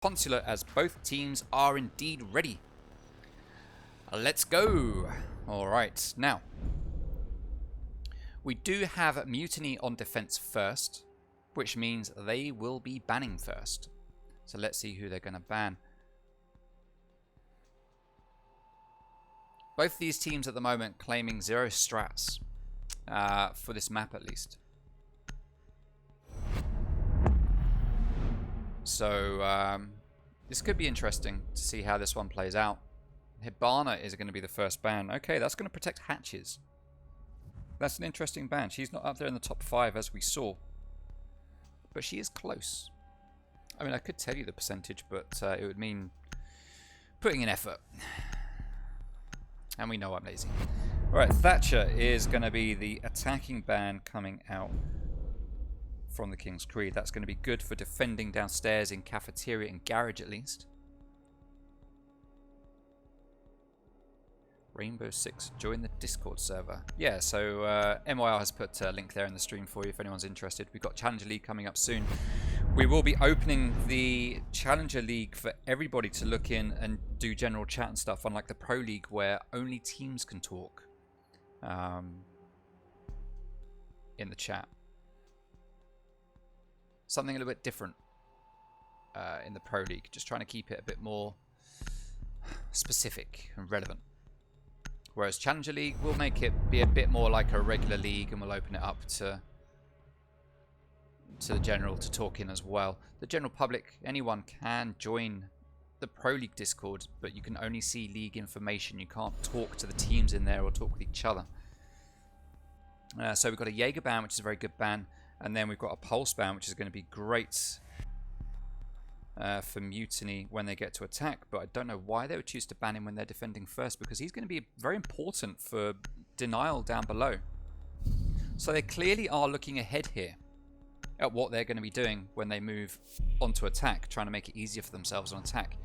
Consulate, as both teams are indeed ready. Let's go. Alright, now we do have Mutiny on defense first, which means they will be banning first. So let's see who they're going to ban. Both these teams at the moment claiming 0 strats for this map at least. So this could be interesting to see how this one plays out. Hibana is going to be the first ban. Okay, that's going to protect hatches. That's an interesting ban. She's not up there in the top 5 as we saw, but she is close. I mean, I could tell you the percentage, but it would mean putting in effort. And we know I'm lazy. Alright, Thatcher is going to be the attacking ban coming out from the King's Creed. That's going to be good for defending downstairs in cafeteria and garage at least. Rainbow 6, join the Discord server. Yeah, so MYR has put a link there in the stream for you if anyone's interested. We've got Challenger League coming up soon. We will be opening the Challenger League for everybody to look in and do general chat and stuff, unlike the Pro League where only teams can talk in the chat. Something a little bit different in the Pro League, just trying to keep it a bit more specific and relevant. Whereas Challenger League will make it be a bit more like a regular league, and we'll open it up to the general to talk in as well. The general public, anyone can join the Pro League Discord, but you can only see league information. You can't talk to the teams in there or talk with each other. So we've got a Jaeger ban, which is a very good ban, and then we've got a Pulse ban, which is going to be great for Mutiny when they get to attack, but I don't know why they would choose to ban him when they're defending first, because he's going to be very important for denial down below. So they clearly are looking ahead here at what they're going to be doing when they move on to attack, trying to make it easier for themselves on attack.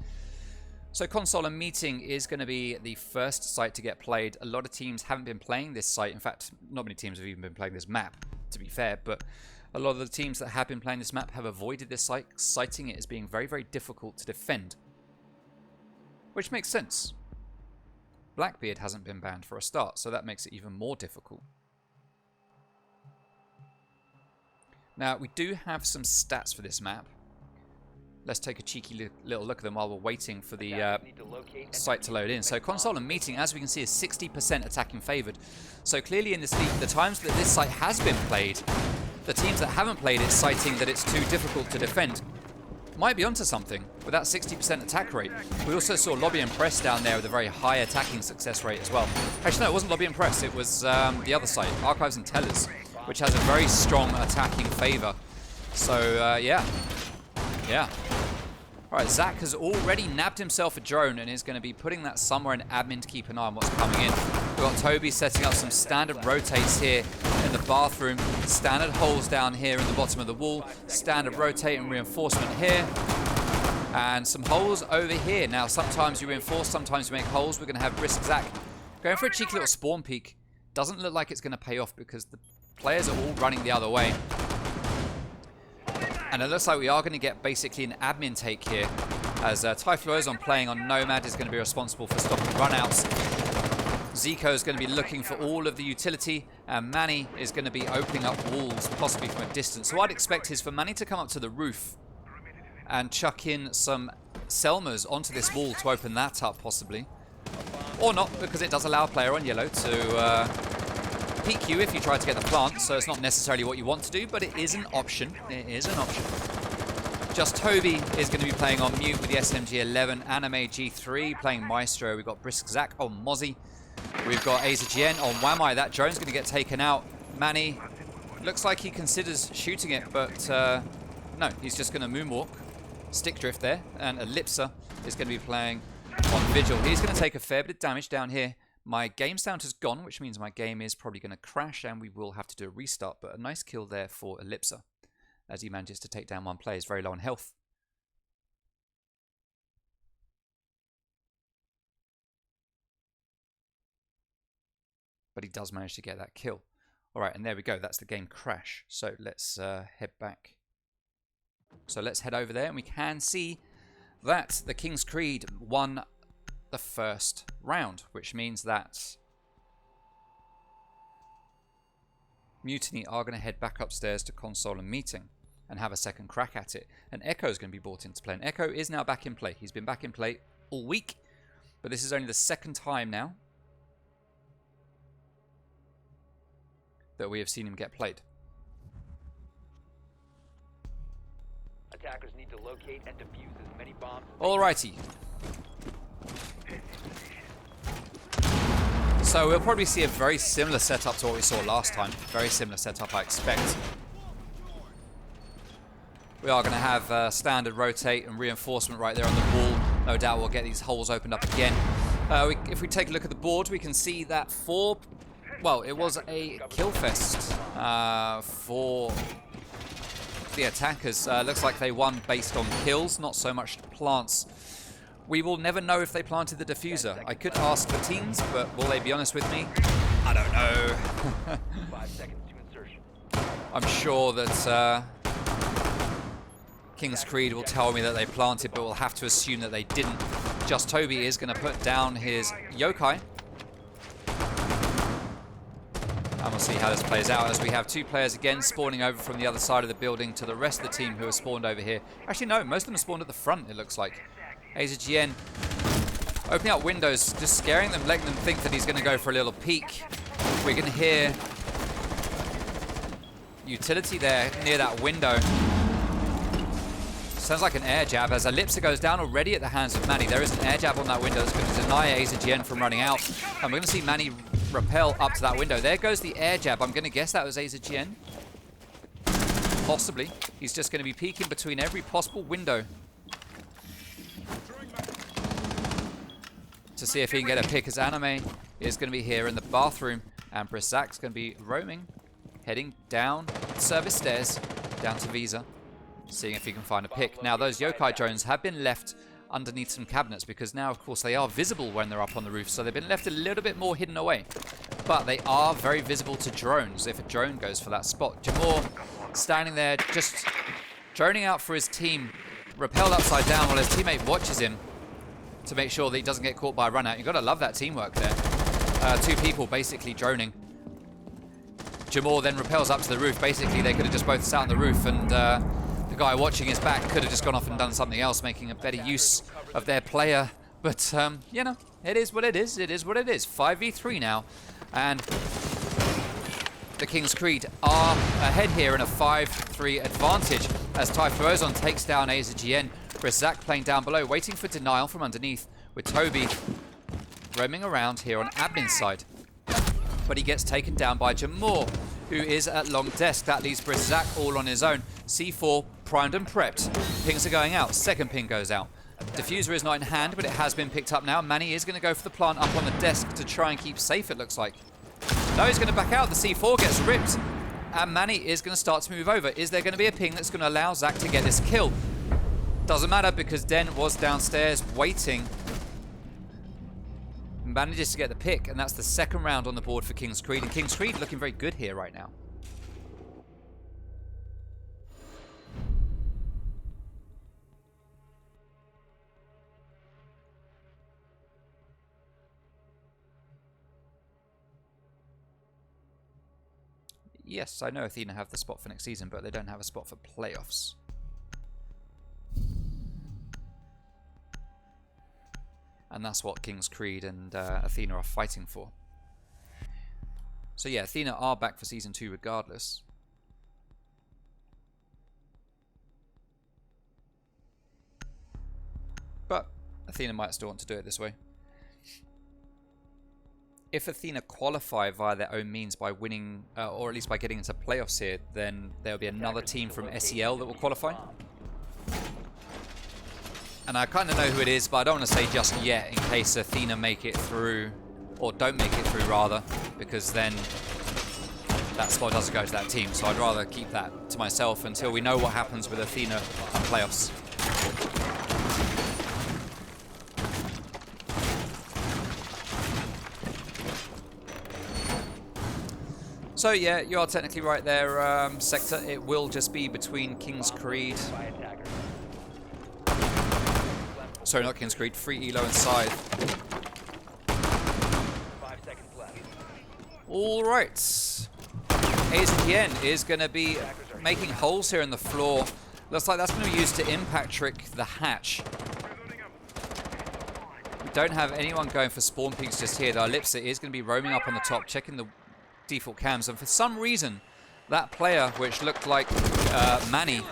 So Console and Meeting is going to be the first site to get played. A lot of teams haven't been playing this site. In fact, not many teams have even been playing this map, to be fair, but a lot of the teams that have been playing this map have avoided this site, citing it as being very, very difficult to defend. Which makes sense. Blackbeard hasn't been banned for a start, so that makes it even more difficult. Now, we do have some stats for this map. Let's take a cheeky little look at them while we're waiting for the site to load in. So Console and Meeting, as we can see, is 60% attacking favoured. So clearly in this league, the times that this site has been played, the teams that haven't played it citing that it's too difficult to defend might be onto something with that 60% attack rate. We also saw Lobby and Press down there with a very high attacking success rate as well. Actually, no, it wasn't Lobby and Press. It was the other site, Archives and Tellers, which has a very strong attacking favour. So, yeah. Alright, Zach has already nabbed himself a drone and is going to be putting that somewhere in admin to keep an eye on what's coming in. We've got Toby setting up some standard rotates here in the bathroom, standard holes down here in the bottom of the wall, standard rotate and reinforcement here, and some holes over here. Now, sometimes you reinforce, sometimes you make holes. We're going to have Brisk Zach going for a cheeky little spawn peek. Doesn't look like it's going to pay off because the players are all running the other way. And it looks like we are going to get basically an admin take here, as Typhloison playing on Nomad is going to be responsible for stopping runouts. Zico is going to be looking for all of the utility, and Manny is going to be opening up walls, possibly from a distance. So what I'd expect is for Manny to come up to the roof and chuck in some Selmas onto this wall to open that up, possibly. Or not, because it does allow a player on yellow to peek you if you try to get the plant, so it's not necessarily what you want to do, but it is an option. It is an option. Just Toby is going to be playing on mute with the SMG11, Anime G3 playing Maestro. We've got Brisk Zach on Mozzie. We've got AZGN on Wamai. That drone's going to get taken out. Manny looks like he considers shooting it, but no, he's just going to moonwalk. Stick drift there, and Ellipsa is going to be playing on Vigil. He's going to take a fair bit of damage down here. My game sound has gone, which means my game is probably going to crash and we will have to do a restart. But a nice kill there for Ellipsa as he manages to take down one player. He's very low on health. But he does manage to get that kill. All right, and there we go. That's the game crash. So let's head back. So let's head over there and we can see that, the King's Creed won the first round, which means that Mutiny are going to head back upstairs to console and meeting and have a second crack at it. And Echo is going to be brought into play. And Echo is now back in play. He's been back in play all week, but this is only the second time now that we have seen him get played. Attackers need to locate and defuse as many bombs. Alrighty. So we'll probably see a very similar setup to what we saw last time. Very similar setup, I expect. We are going to have standard rotate and reinforcement right there on the wall. No doubt we'll get these holes opened up again. If we take a look at the board, we can see that well, it was a kill fest for the attackers. Looks like they won based on kills, not so much plants. We will never know if they planted the diffuser. I could ask the teams, but will they be honest with me? I don't know. 5 seconds to insertion. I'm sure that King's Creed will tell me that they planted, but we'll have to assume that they didn't. Just Toby is going to put down his yokai. And we'll see how this plays out as we have two players again spawning over from the other side of the building to the rest of the team who are spawned over here. Actually, no, most of them are spawned at the front, it looks like. AZGN opening up windows, just scaring them, letting them think that he's going to go for a little peek. We're going to hear utility there near that window. Sounds like an air jab as Ellipsa goes down already at the hands of Manny. There is an air jab on that window that's going to deny AZGN from running out. And we're going to see Manny rappel up to that window. There goes the air jab. I'm going to guess that was AZGN. Possibly. He's just going to be peeking between every possible window to see if he can get a pick, as Anime is going to be here in the bathroom. And Brizak's going to be roaming, heading down service stairs, down to Visa, seeing if he can find a pick. Now, those yokai drones have been left underneath some cabinets because now, of course, they are visible when they're up on the roof. So they've been left a little bit more hidden away. But they are very visible to drones if a drone goes for that spot. Jamor standing there just droning out for his team, rappelled upside down while his teammate watches him to make sure that he doesn't get caught by a run out. You've got to love that teamwork there. Two people basically droning. Jamor then rappels up to the roof. Basically, they could have just both sat on the roof and the guy watching his back could have just gone off and done something else, making a better use of their player. But, you know, it is what it is. It is what it is. 5v3 now. And the King's Creed are ahead here in a 5-3 advantage as Typhlosion takes down AZGN. Brizak playing down below, waiting for denial from underneath with Toby roaming around here on admin side. But he gets taken down by Jamor, who is at long desk. That leaves Brizak all on his own. C4 primed and prepped. Pings are going out. Second ping goes out. Diffuser is not in hand, but it has been picked up now. Manny is going to go for the plant up on the desk to try and keep safe, it looks like. No, he's going to back out. The C4 gets ripped. And Manny is going to start to move over. Is there going to be a ping that's going to allow Zach to get this kill? Doesn't matter because Den was downstairs waiting. Manages to get the pick, and that's the second round on the board for King's Creed. And King's Creed looking very good here right now. Yes, I know Athena have the spot for next season, but they don't have a spot for playoffs. And that's what King's Creed and Athena are fighting for. So yeah, Athena are back for Season 2 regardless. But Athena might still want to do it this way. If Athena qualify via their own means by winning, or at least by getting into playoffs here, then there'll be another team from SEL that will qualify. And I kind of know who it is, but I don't want to say just yet in case Athena make it through, or don't make it through rather, because then that spot doesn't go to that team. So I'd rather keep that to myself until we know what happens with Athena in playoffs. So yeah, you are technically right there, Sector. It will just be between King's Creed Sorry, not King's Creed. Free Elo inside. 5 seconds left. All right. AZN is going to be making holes here in the floor. Looks like that's going to be used to impact trick the hatch. We don't have anyone going for spawn peaks just here, though. Ellipsa is going to be roaming up on the top, checking the default cams. And for some reason, that player, which looked like Manny,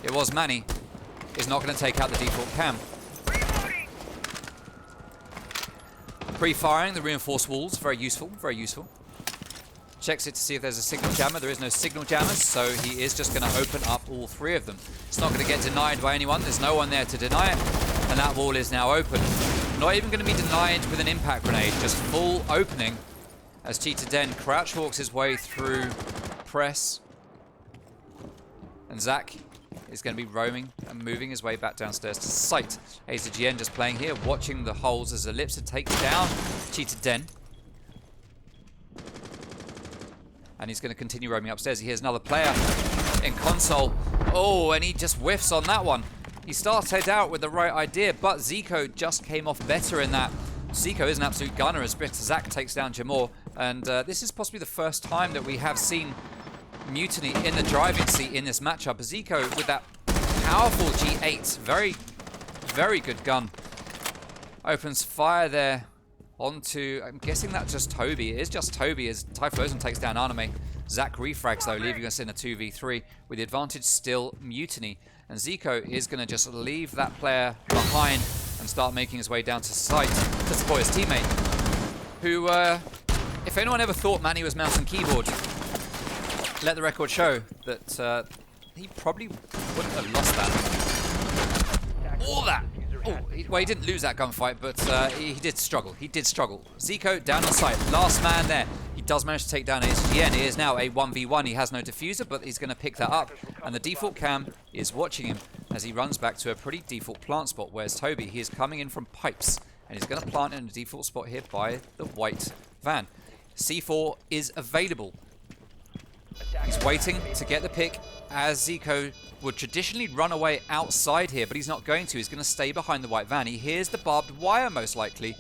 it was Manny, is not going to take out the default cam. Pre-firing the reinforced walls, very useful, very useful. Checks it to see if there's a signal jammer. There is no signal jammers, so he is just going to open up all three of them. It's not going to get denied by anyone. There's no one there to deny it, and that wall is now open. Not even going to be denied with an impact grenade, just full opening as Cheetah Den crouch walks his way through press. And Zach is going to be roaming and moving his way back downstairs to site. AZGN just playing here, watching the holes as Ellipsa takes down Cheetah Den. And he's going to continue roaming upstairs. He hears another player in console. Oh, and he just whiffs on that one. He started out with the right idea, but Zico just came off better in that. Zico is an absolute gunner as Zach takes down Jamor. And this is possibly the first time that we have seen Mutiny in the driving seat in this matchup. Zico with that powerful G8. Very, very good gun. Opens fire there onto, I'm guessing that's just Toby. It is just Toby as Typhlosion takes down Anime. Zach refrags though, leaving us in a 2v3 with the advantage still Mutiny. And Zico is going to just leave that player behind and start making his way down to site to support his teammate, who, if anyone ever thought Manny was mouse and keyboard, let the record show that he probably wouldn't have lost that. All that! Oh, well, he didn't lose that gunfight, but he did struggle. He did struggle. Zico down on site. Last man there. He does manage to take down HGN. He is now a 1v1. He has no diffuser, but he's going to pick that up. And the default cam is watching him as he runs back to a pretty default plant spot. Whereas Toby, he is coming in from pipes. And he's going to plant in a default spot here by the white van. C4 is available. He's waiting to get the pick as Zico would traditionally run away outside here, but he's not going to. He's going to stay behind the white van. He hears the barbed wire most likely.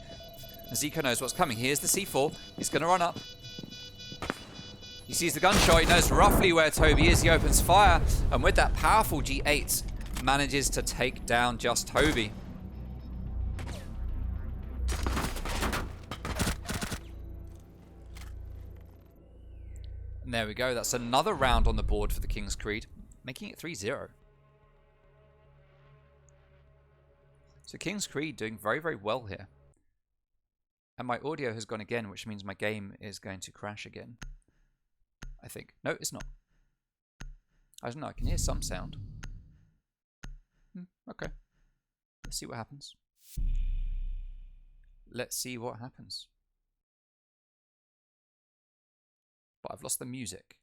Zico knows what's coming. Here's the C4. He's going to run up. He sees the gunshot. He knows roughly where Toby is. He opens fire, and with that powerful G8, manages to take down just Toby. And there we go. That's another round on the board for the King's Creed, making it 3-0. So King's Creed doing very, very well here. And my audio has gone again, which means my game is going to crash again. I think. No, it's not. I don't know. I can hear some sound. Okay. Let's see what happens. Let's see what happens. But I've lost the music.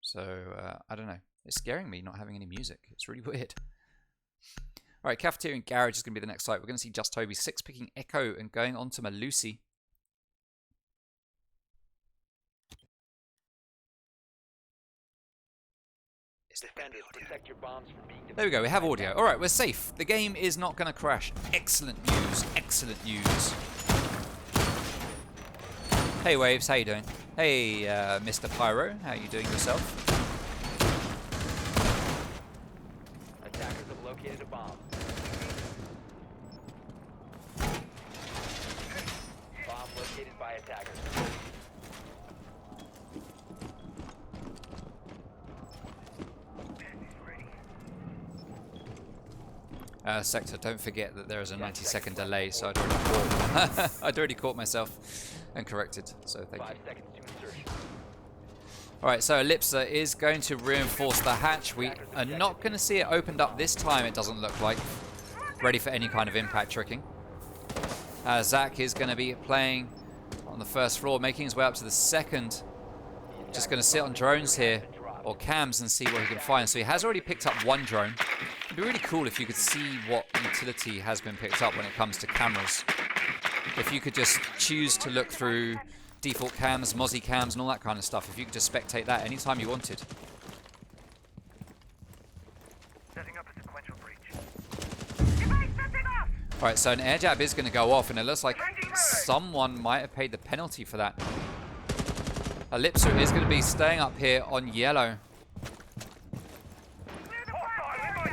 So, I don't know. It's scaring me not having any music. It's really weird. Alright, Cafeteria and Garage is going to be the next site. We're going to see Just Toby 6 picking Echo and going on to Malusi. Defenders, protect your bombs from being There we go, we have audio. Alright, we're safe. The game is not going to crash. Excellent news. Excellent news. Hey Waves, how you doing? Hey Mr. Pyro, how you doing yourself? Attackers have located a bomb. Bomb located by attackers. Sector, don't forget that there is a 90-second delay, so I'd already caught myself and corrected, so thank you. 5 seconds to insertion. Alright, so Ellipsa is going to reinforce the hatch. We are not going to see it opened up this time, it doesn't look like. Ready for any kind of impact tricking. Zach is going to be playing on the first floor, making his way up to the second. Just going to sit on drones here, or cams, and see what he can find. So he has already picked up one drone. It'd be really cool if you could see what utility has been picked up when it comes to cameras. If you could just choose to look through default cams, Mozzie cams, and all that kind of stuff. If you could just spectate that anytime you wanted. Setting up a sequential breach. All right, so an air jab is going to go off, and it looks like someone might have paid the penalty for that. Ellipser is going to be staying up here on yellow.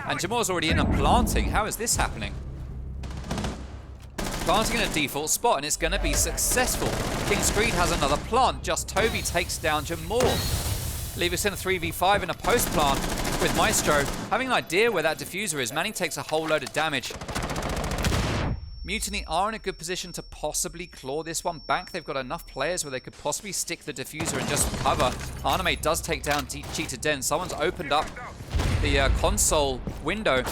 And Jamore's already in and planting. How is this happening? Planting in a default spot, and it's going to be successful. King's Creed has another plant. Just Toby takes down Jamore. Leave us in a 3v5 in a post plant with Maestro. Having an idea where that diffuser is, Manny takes a whole load of damage. Mutiny are in a good position to possibly claw this one back. They've got enough players where they could possibly stick the diffuser and just cover. Anime does take down Cheetah Den. Someone's opened up the console window.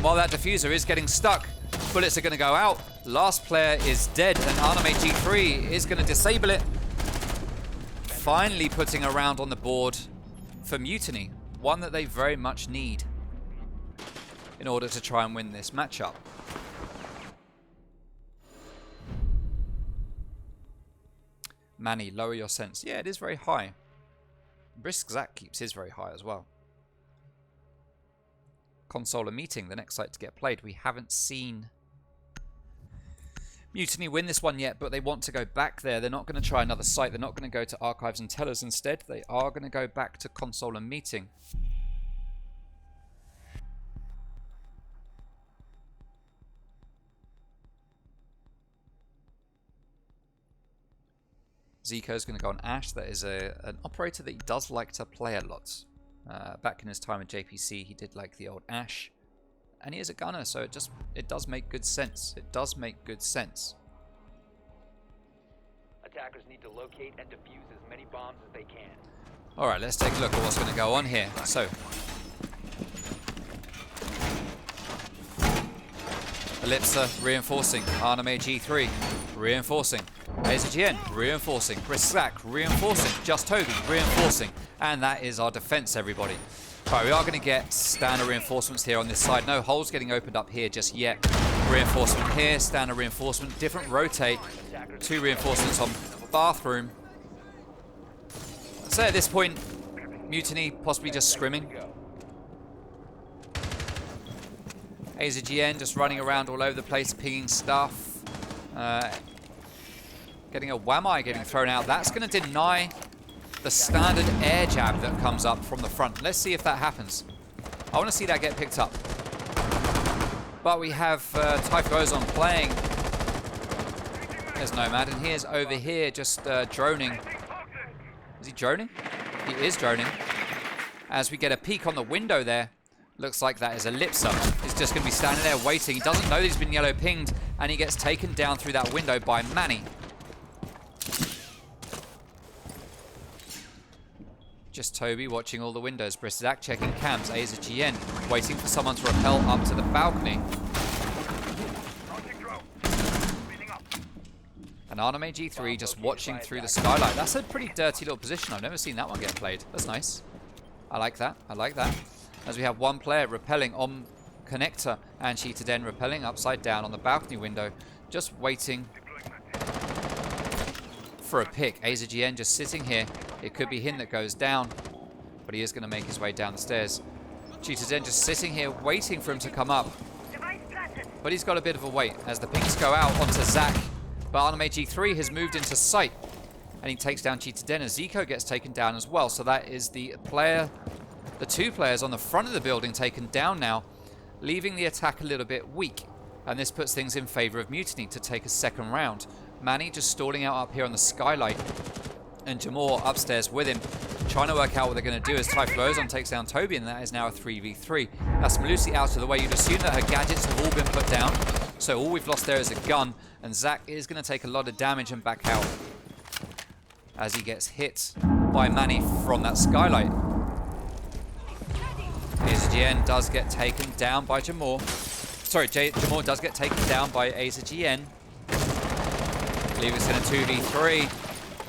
While that diffuser is getting stuck, bullets are going to go out. Last player is dead, and Anime G3 is going to disable it. Finally putting a round on the board for Mutiny. One that they very much need in order to try and win this matchup. Manny, lower your sense. Yeah, it is very high. Brisk Zach keeps his very high as well. Console and Meeting, the next site to get played. We haven't seen Mutiny win this one yet, but they want to go back there. They're not going to try another site. They're not going to go to Archives and Tellers instead. They are going to go back to Console and Meeting. Zico's going to go on Ash. That is an operator that he does like to play a lot. Back in his time at JPC, he did like the old Ash. And he is a gunner, so it does make good sense. It does make good sense. Attackers need to locate and defuse as many bombs as they can. Alright, let's take a look at what's going to go on here. So, Ellipser reinforcing. Anime G3 reinforcing. AZGN reinforcing. Brisak reinforcing. Just Toby reinforcing. And that is our defense, everybody. Right, we are going to get standard reinforcements here on this side. No holes getting opened up here just yet. Reinforcement here, standard reinforcement, different rotate. 2 reinforcements on bathroom. I'd say at this point, Mutiny possibly just scrimming. AZGN just running around all over the place, pinging stuff. Getting a Whamai getting thrown out. That's going to deny the standard air jab that comes up from the front. Let's see if that happens. I want to see that get picked up. But we have Typhlosion playing. There's Nomad, and he is over here just droning. Is he droning? He is droning. As we get a peek on the window there, looks like that is Ellipser. He's just going to be standing there waiting. He doesn't know that he's been yellow pinged, and he gets taken down through that window by Manny. Just Toby watching all the windows. Brisak checking cams. AZGN waiting for someone to rappel up to the balcony. And Anime G3 just watching through the skylight. That's a pretty dirty little position. I've never seen that one get played. That's nice. I like that. I like that. As we have one player rappelling on connector and Cheetah Den rappelling upside down on the balcony window. Just waiting for a pick. AZGN just sitting here. It could be him that goes down, but he is going to make his way down the stairs. Cheetah Den just sitting here waiting for him to come up. But he's got a bit of a wait as the pings go out onto Zach. But Anime G3 has moved into sight, and he takes down Cheetah Den, and Zico gets taken down as well. So that is the 2 players on the front of the building taken down now, leaving the attack a little bit weak. And this puts things in favor of Mutiny to take a second round. Manny just stalling out up here on the skylight, and Jamore upstairs with him, trying to work out what they're going to do as Typhlosion takes down Toby, and that is now a 3v3. That's Melusi out of the way. You'd assume that her gadgets have all been put down, so all we've lost there is a gun, and Zach is going to take a lot of damage and back out as he gets hit by Manny from that skylight. AZGN does get taken down by Jamore. Sorry, Jamore does get taken down by AZGN. Leave us in a 2v3.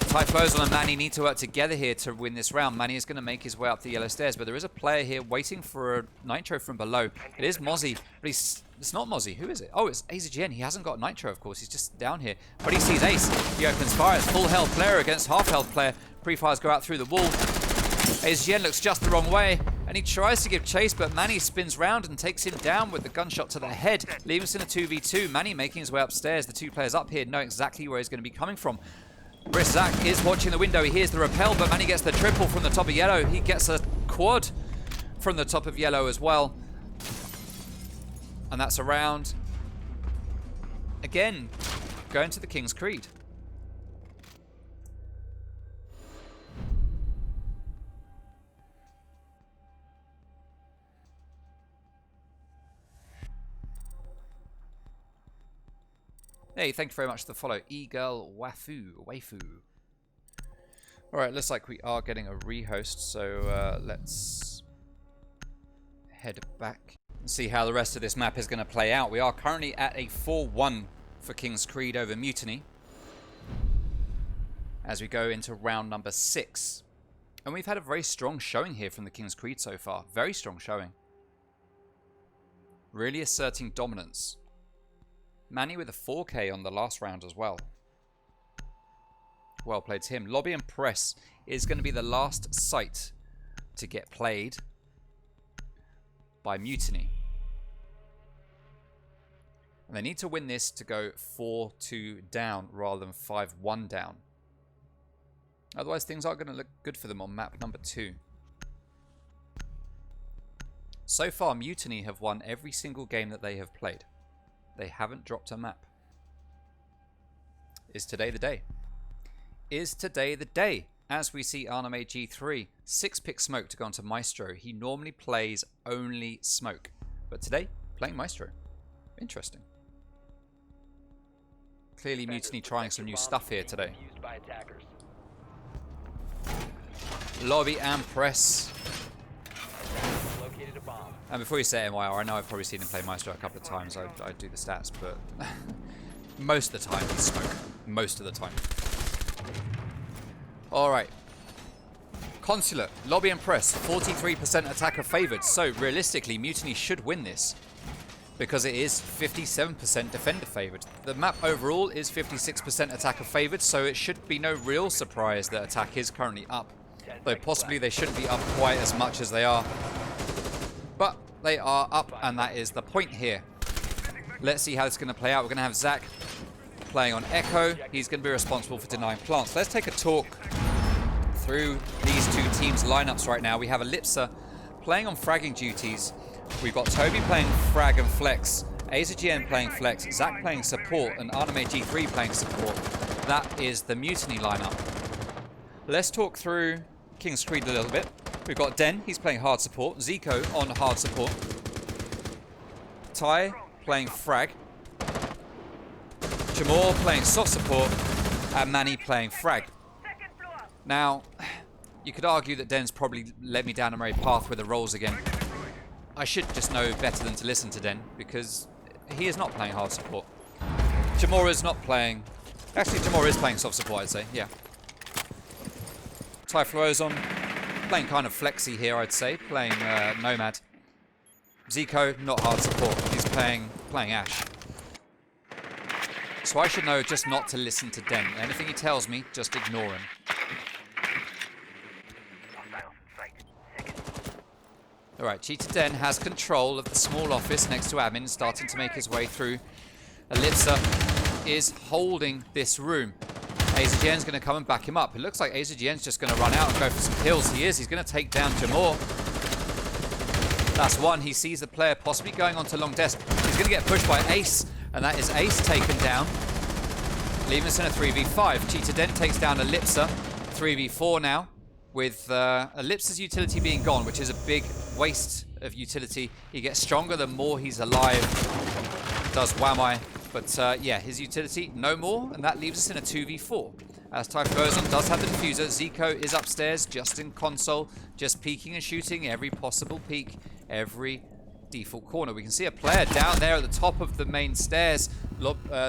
Typhlosion and Manny need to work together here to win this round. Manny is going to make his way up the yellow stairs, but there is a player here waiting for a nitro from below. It is Mozzie, but it's not Mozzie. Who is it? Oh, it's AZGN. He hasn't got nitro, of course. He's just down here. But he sees Ace. He opens fire. It's full health player against half health player. Pre-fires go out through the wall. AZGN looks just the wrong way. And he tries to give chase, but Manny spins round and takes him down with the gunshot to the head, leaving us in a 2v2. Manny making his way upstairs. The two players up here know exactly where he's going to be coming from. Zach is watching the window. He hears the rappel, but Manny gets the triple from the top of yellow. He gets a quad from the top of yellow as well. And that's a round. Again, going to the King's Creed. Hey, thank you very much for the follow. E-Girl Waifu. Alright, looks like we are getting a rehost, so let's head back and see how the rest of this map is going to play out. We are currently at a 4-1 for King's Creed over Mutiny as we go into round number 6. And we've had a very strong showing here from the King's Creed so far. Very strong showing. Really asserting dominance. Manny with a 4K on the last round as well. Well played to him. Lobby and Press is going to be the last site to get played by Mutiny. And they need to win this to go 4-2 down rather than 5-1 down. Otherwise things aren't going to look good for them on map number 2. So far Mutiny have won every single game that they have played. They haven't dropped a map. Is today the day? Is today the day? As we see Anime G3, 6-pick Smoke to go onto Maestro. He normally plays only Smoke. But today, playing Maestro. Interesting. Clearly Mutiny trying some new stuff here today. Lobby and Press. And before you say MIR, I know I've probably seen him play Maestro a couple of times. I do the stats, but most of the time he's Smoke. Most of the time. Alright. Consulate, Lobby and Press, 43% attacker favoured. So realistically, Mutiny should win this because it is 57% defender favoured. The map overall is 56% attacker favoured, so it should be no real surprise that attack is currently up. Though possibly they shouldn't be up quite as much as they are. But they are up, and that is the point here. Let's see how it's going to play out. We're going to have Zach playing on Echo. He's going to be responsible for denying plants. Let's take a talk through these two teams' lineups right now. We have Ellipsa playing on fragging duties. We've got Toby playing frag and flex, AZGN playing flex, Zach playing support, and Anime G3 playing support. That is the Mutiny lineup. Let's talk through King's Creed a little bit. We've got Den, he's playing hard support. Zico on hard support. Ty playing frag. Jamor playing soft support. And Manny playing frag. Now, you could argue that Den's probably led me down a merry path with the roles again. I should just know better than to listen to Den, because he is not playing hard support. Jamor is not playing... Actually, Jamor is playing soft support, I'd say, yeah. Ty Floazon playing kind of flexy here, I'd say, playing Nomad. Zico, not hard support. He's playing Ash. So I should know just not to listen to Den. Anything he tells me, just ignore him. Alright, Cheetah Den has control of the small office next to admin, starting to make his way through. Ellipsa is holding this room. AZGN's going to come and back him up. It looks like AZGN's just going to run out and go for some kills. He is. He's going to take down Jamor. That's one. He sees the player possibly going onto long desk. He's going to get pushed by Ace, and that is Ace taken down, leaving us in a 3v5. Cheetah Den takes down Ellipsa. 3v4 now, with Ellipsa's utility being gone, which is a big waste of utility. He gets stronger the more he's alive. Does Whamai. But yeah, his utility, no more, and that leaves us in a 2v4. As Typho goes on, does have the diffuser. Zico is upstairs, just in console, just peeking and shooting every possible peek, every default corner. We can see a player down there at the top of the main stairs,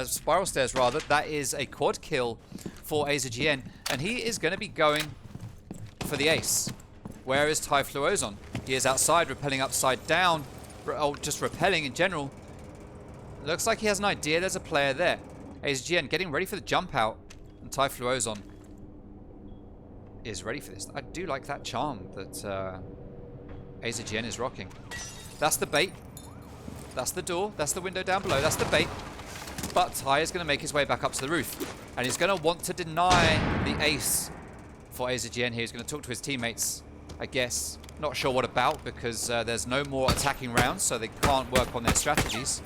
spiral stairs rather. That is a quad kill for AZGN, and he is going to be going for the ace. Where is Typhloozon? He is outside, rappelling upside down, or just rappelling in general. Looks like he has an idea there's a player there. AZGN getting ready for the jump out. And Typhloozon is ready for this. I do like that charm that AZGN is rocking. That's the bait. That's the door. That's the window down below. That's the bait. But Ty is going to make his way back up to the roof. And he's going to want to deny the ace for AZGN here. He's going to talk to his teammates, I guess. Not sure what about, because there's no more attacking rounds, so they can't work on their strategies.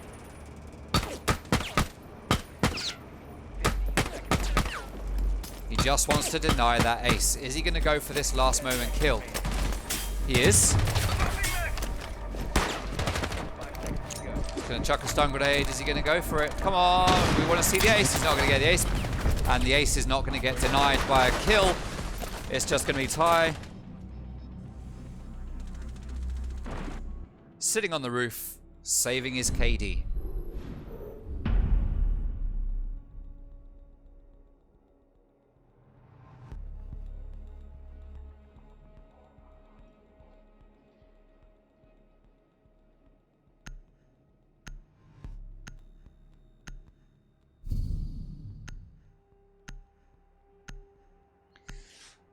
He just wants to deny that ace. Is he going to go for this last moment kill? He is. Going to chuck a stun grenade. Is he going to go for it? Come on. We want to see the ace. He's not going to get the ace. And the ace is not going to get denied by a kill. It's just going to be Ty. Sitting on the roof, saving his KD.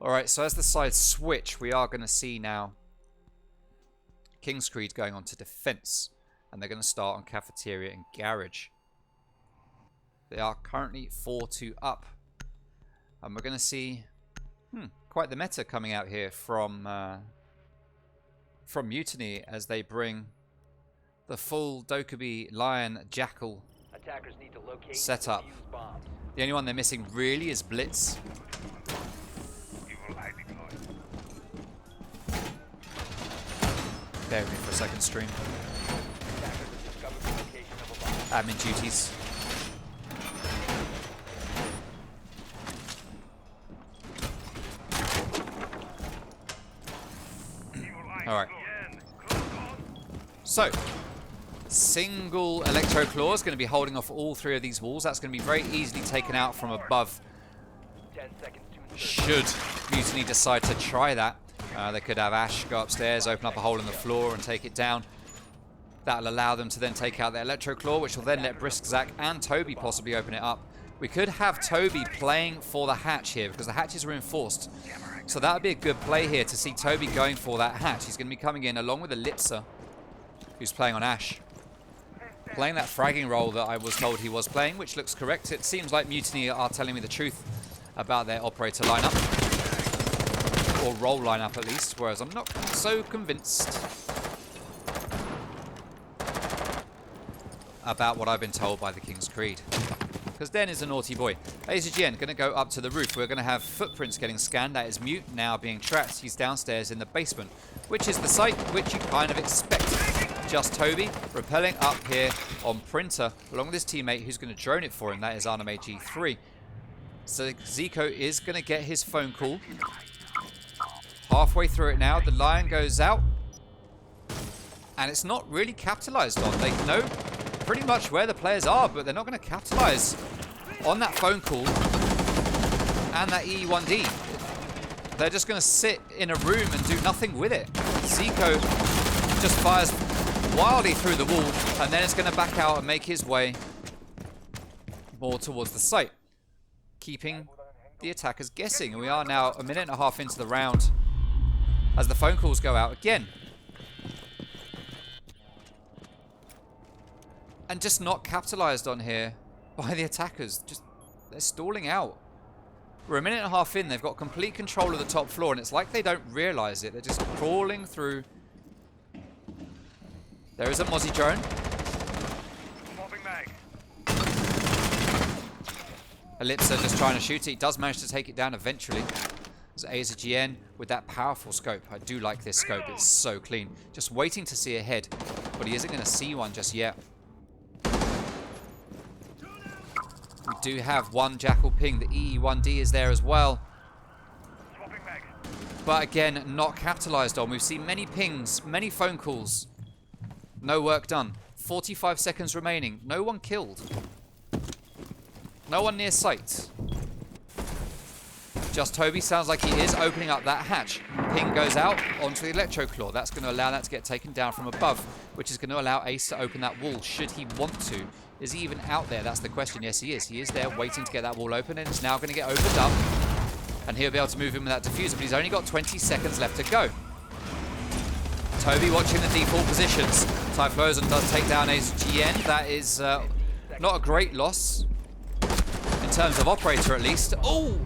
Alright, so as the sides switch, we are going to see now King's Creed going on to defense. And they're going to start on Cafeteria and Garage. They are currently 4-2 up. And we're going to see quite the meta coming out here from Mutiny as they bring the full Dokkaebi Lion Jackal Attackers need to locate setup. and defuse bombs. The only one they're missing really is Blitz. Bear with me for a second, stream. Attackers have discovered the location of a bomb. Admin duties. Alright. So, single Electro Claw is going to be holding off all three of these walls. That's going to be very easily taken out from above. 10 seconds to Should Mutiny decide to try that. They could have Ash go upstairs, open up a hole in the floor and take it down. That'll allow them to then take out the Electro Claw, which will then let Briskzak and Toby possibly open it up. We could have Toby playing for the hatch here because the hatch is reinforced. So that would be a good play here to see Toby going for that hatch. He's going to be coming in along with Ellipsa, who's playing on Ash. Playing that fragging role that I was told he was playing, which looks correct. It seems like Mutiny are telling me the truth about their operator lineup. Or role lineup at least, whereas I'm not so convinced about what I've been told by the King's Creed. Because Den is a naughty boy. AZGN going to go up to the roof. We're going to have footprints getting scanned. That is Mute now being tracked. He's downstairs in the basement, which is the site which you kind of expect. Just Toby rappelling up here on Printer, along with his teammate who's going to drone it for him. That is Anime G3. So Zico is going to get his phone call. Halfway through it now, the Lion goes out. And it's not really capitalized on. They know pretty much where the players are, but they're not going to capitalize on that phone call and that EE1D. They're just going to sit in a room and do nothing with it. Zico just fires wildly through the wall, and then it's going to back out and make his way more towards the site, keeping the attackers guessing. And we are now a minute and a half into the round as the phone calls go out again. And just not capitalized on here by the attackers. Just, they're stalling out. We're a minute and a half in. They've got complete control of the top floor, and it's like they don't realize it. They're just crawling through. There is a Mozzie drone. Ellipsa just trying to shoot it. He does manage to take it down eventually. There's AZGN with that powerful scope. I do like this scope. It's so clean. Just waiting to see ahead, but he isn't going to see one just yet. We do have one Jackal ping. The EE1D is there as well. But again, not capitalized on. We've seen many pings, many phone calls. No work done. 45 seconds remaining. No one killed. No one near site. Just Toby sounds like he is opening up that hatch. Ping goes out onto the Electro Claw. That's going to allow that to get taken down from above, which is going to allow Ace to open that wall should he want to. Is he even out there? That's the question. Yes, he is. He is there waiting to get that wall open, and it's now going to get opened up. And he'll be able to move in with that diffuser, but he's only got 20 seconds left to go. Toby watching the default positions. Typhlosion does take down his GN. That is not a great loss. In terms of operator, at least. Oh!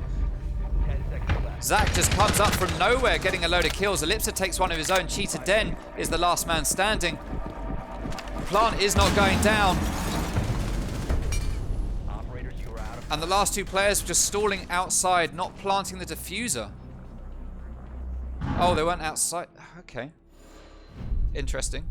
10 seconds left. Zach just comes up from nowhere, getting a load of kills. Ellipsa takes one of his own. Cheetah Den is the last man standing. Plant is not going down. Operators, you are out of And the last two players just stalling outside, not planting the diffuser. Oh, they weren't outside. Okay. Interesting.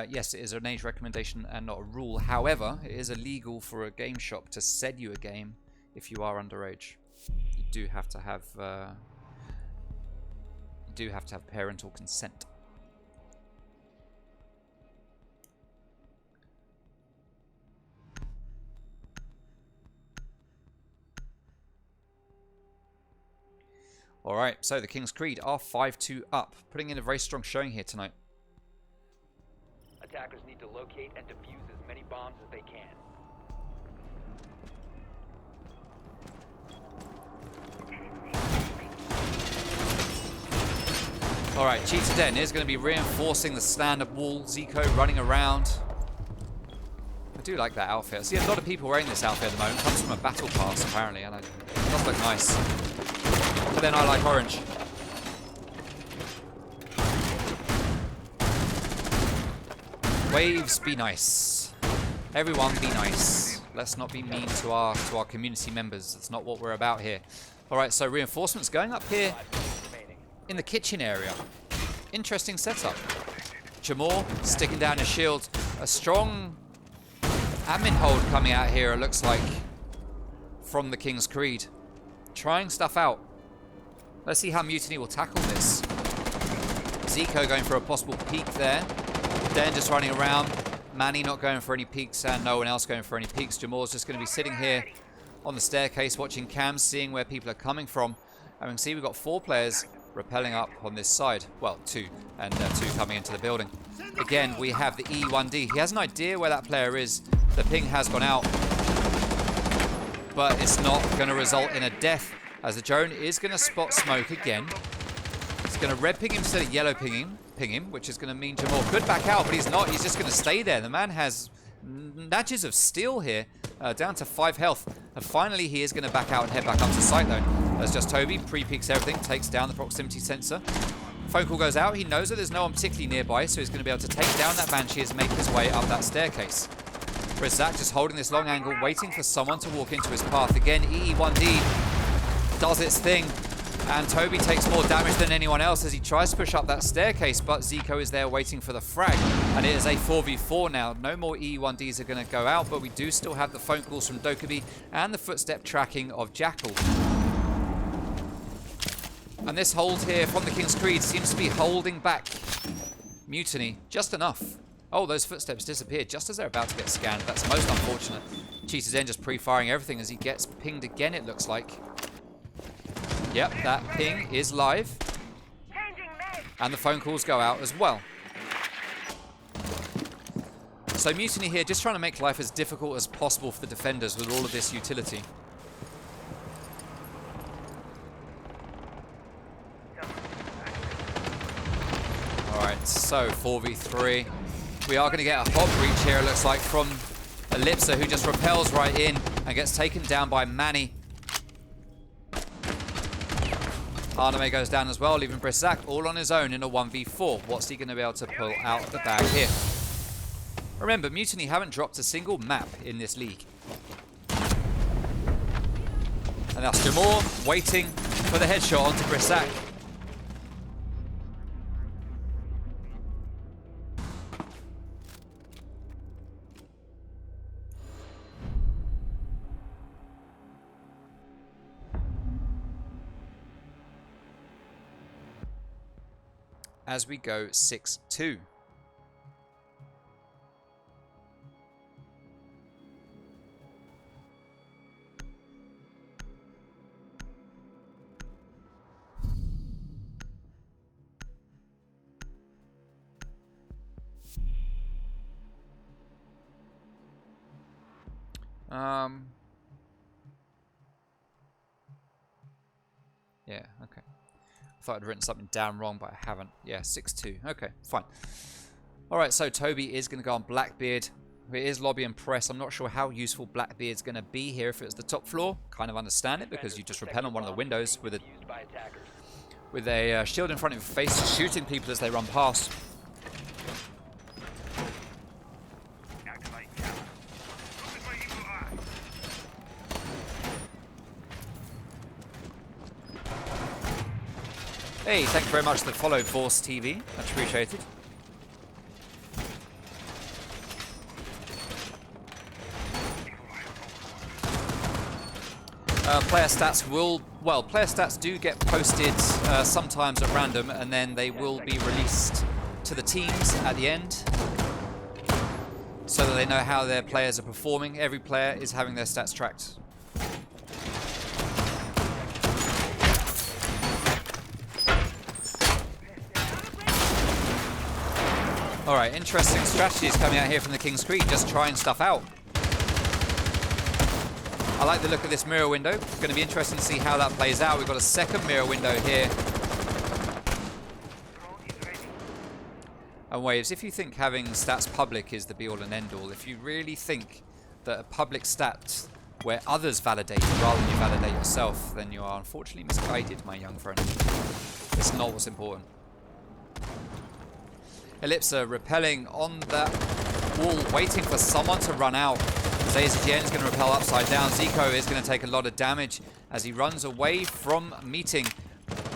Yes, it is an age recommendation and not a rule. However, it is illegal for a game shop to sell you a game if you are underage. You do have to have parental consent. All right, so the King's Creed are 5-2 up, putting in a very strong showing here tonight. Attackers need to locate and defuse as many bombs as they can. All right, Cheetah Den is going to be reinforcing the stand-up wall. Zico running around. I do like that outfit. I see a lot of people wearing this outfit at the moment. It comes from a battle pass, apparently, and it does look nice. But then I like orange. Waves, be nice. Everyone, be nice. Let's not be mean to our community members. That's not what we're about here. All right, so reinforcements going up here 5 seconds remaining. in the kitchen area. Interesting setup. Jamor sticking down his shield. A strong admin hold coming out here, it looks like, from the King's Creed. Trying stuff out. Let's see how Mutiny will tackle this. Zico going for a possible peek there. Den just running around. Manny not going for any peeks, and no one else going for any peeks. Jamor's just going to be sitting here on the staircase watching cams, seeing where people are coming from. And we can see we've got 4 players rappelling up on this side. Well, 2, and 2 coming into the building. Again, we have the E1D. He has an idea where that player is. The ping has gone out, but it's not going to result in a death, as the drone is going to spot smoke again. It's going to red ping him instead of yellow ping him, which is going to mean Jamor could back out, but he's not. He's just going to stay there. The man has nudges of steel here, down to 5 health. And finally, he is going to back out and head back up to site, though. That's just Toby. Pre-peeks everything, takes down the proximity sensor. Phone call goes out. He knows that there's no one particularly nearby, so he's going to be able to take down that Banshee and make his way up that staircase. Whereas Zach just holding this long angle, waiting for someone to walk into his path. Again, EE1D does its thing. And Toby takes more damage than anyone else as he tries to push up that staircase, but Zico is there waiting for the frag. And it is a 4v4 now. No more E1Ds are going to go out, but we do still have the phone calls from Dokubi and the footstep tracking of Jackal. And this hold here from the King's Creed seems to be holding back Mutiny just enough. Oh, those footsteps disappeared just as they're about to get scanned. That's most unfortunate. Cheetah Den just pre-firing everything as he gets pinged again, it looks like. Yep, that ping is live. And the phone calls go out as well. So Mutiny here just trying to make life as difficult as possible for the defenders with all of this utility. Alright, so 4v3. We are going to get a hot breach here, it looks like, from Ellipsa, who just repels right in and gets taken down by Manny. Anime goes down as well, leaving Brisak all on his own in a 1v4. What's he going to be able to pull out of the bag here? Remember, Mutiny haven't dropped a single map in this league. And that's Jamor waiting for the headshot onto Brisak. As we go 6-2. Yeah, okay. I thought I'd written something down wrong, but I haven't. Yeah, 6-2. Okay, fine. Alright, so Toby is going to go on Blackbeard. It is lobby and press. I'm not sure how useful Blackbeard's going to be here if it's the top floor. Kind of understand it because you just repel on one of the windows with a shield in front of your face, shooting people as they run past. Hey, thank you very much for the follow, Force TV. Much appreciated. Player stats will, well, player stats do get posted sometimes at random, and then they will be released to the teams at the end, so that they know how their players are performing. Every player is having their stats tracked. Alright, interesting strategies coming out here from the King's Creed, just trying stuff out. I like the look of this mirror window. It's going to be interesting to see how that plays out. We've got a second mirror window here. And Waves, if you think having stats public is the be-all and end-all, if you really think that a public stat where others validate you rather than you validate yourself, then you are unfortunately misguided, my young friend. It's not what's important. Ellipsa repelling on that wall, waiting for someone to run out. ZaZGN is going to repel upside down. Zico is going to take a lot of damage as he runs away from meeting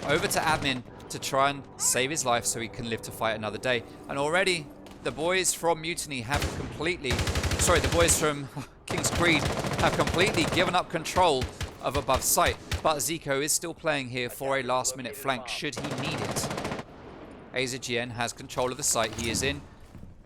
over to admin to try and save his life so he can live to fight another day. And already the boys from Mutiny have completely, sorry, the boys from King's Creed have completely given up control of above sight. But Zico is still playing here for a last minute flank should he need it. AZGN has control of the site he is in.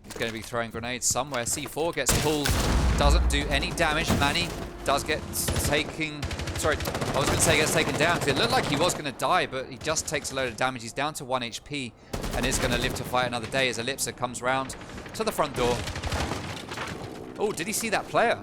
He's going to be throwing grenades somewhere. C4 gets pulled, doesn't do any damage. Manny does get taken, sorry, I was going to say gets taken down because it looked like he was going to die, but he just takes a load of damage. He's down to 1 HP and is going to live to fight another day as Ellipsa comes round to the front door. Oh, did he see that player?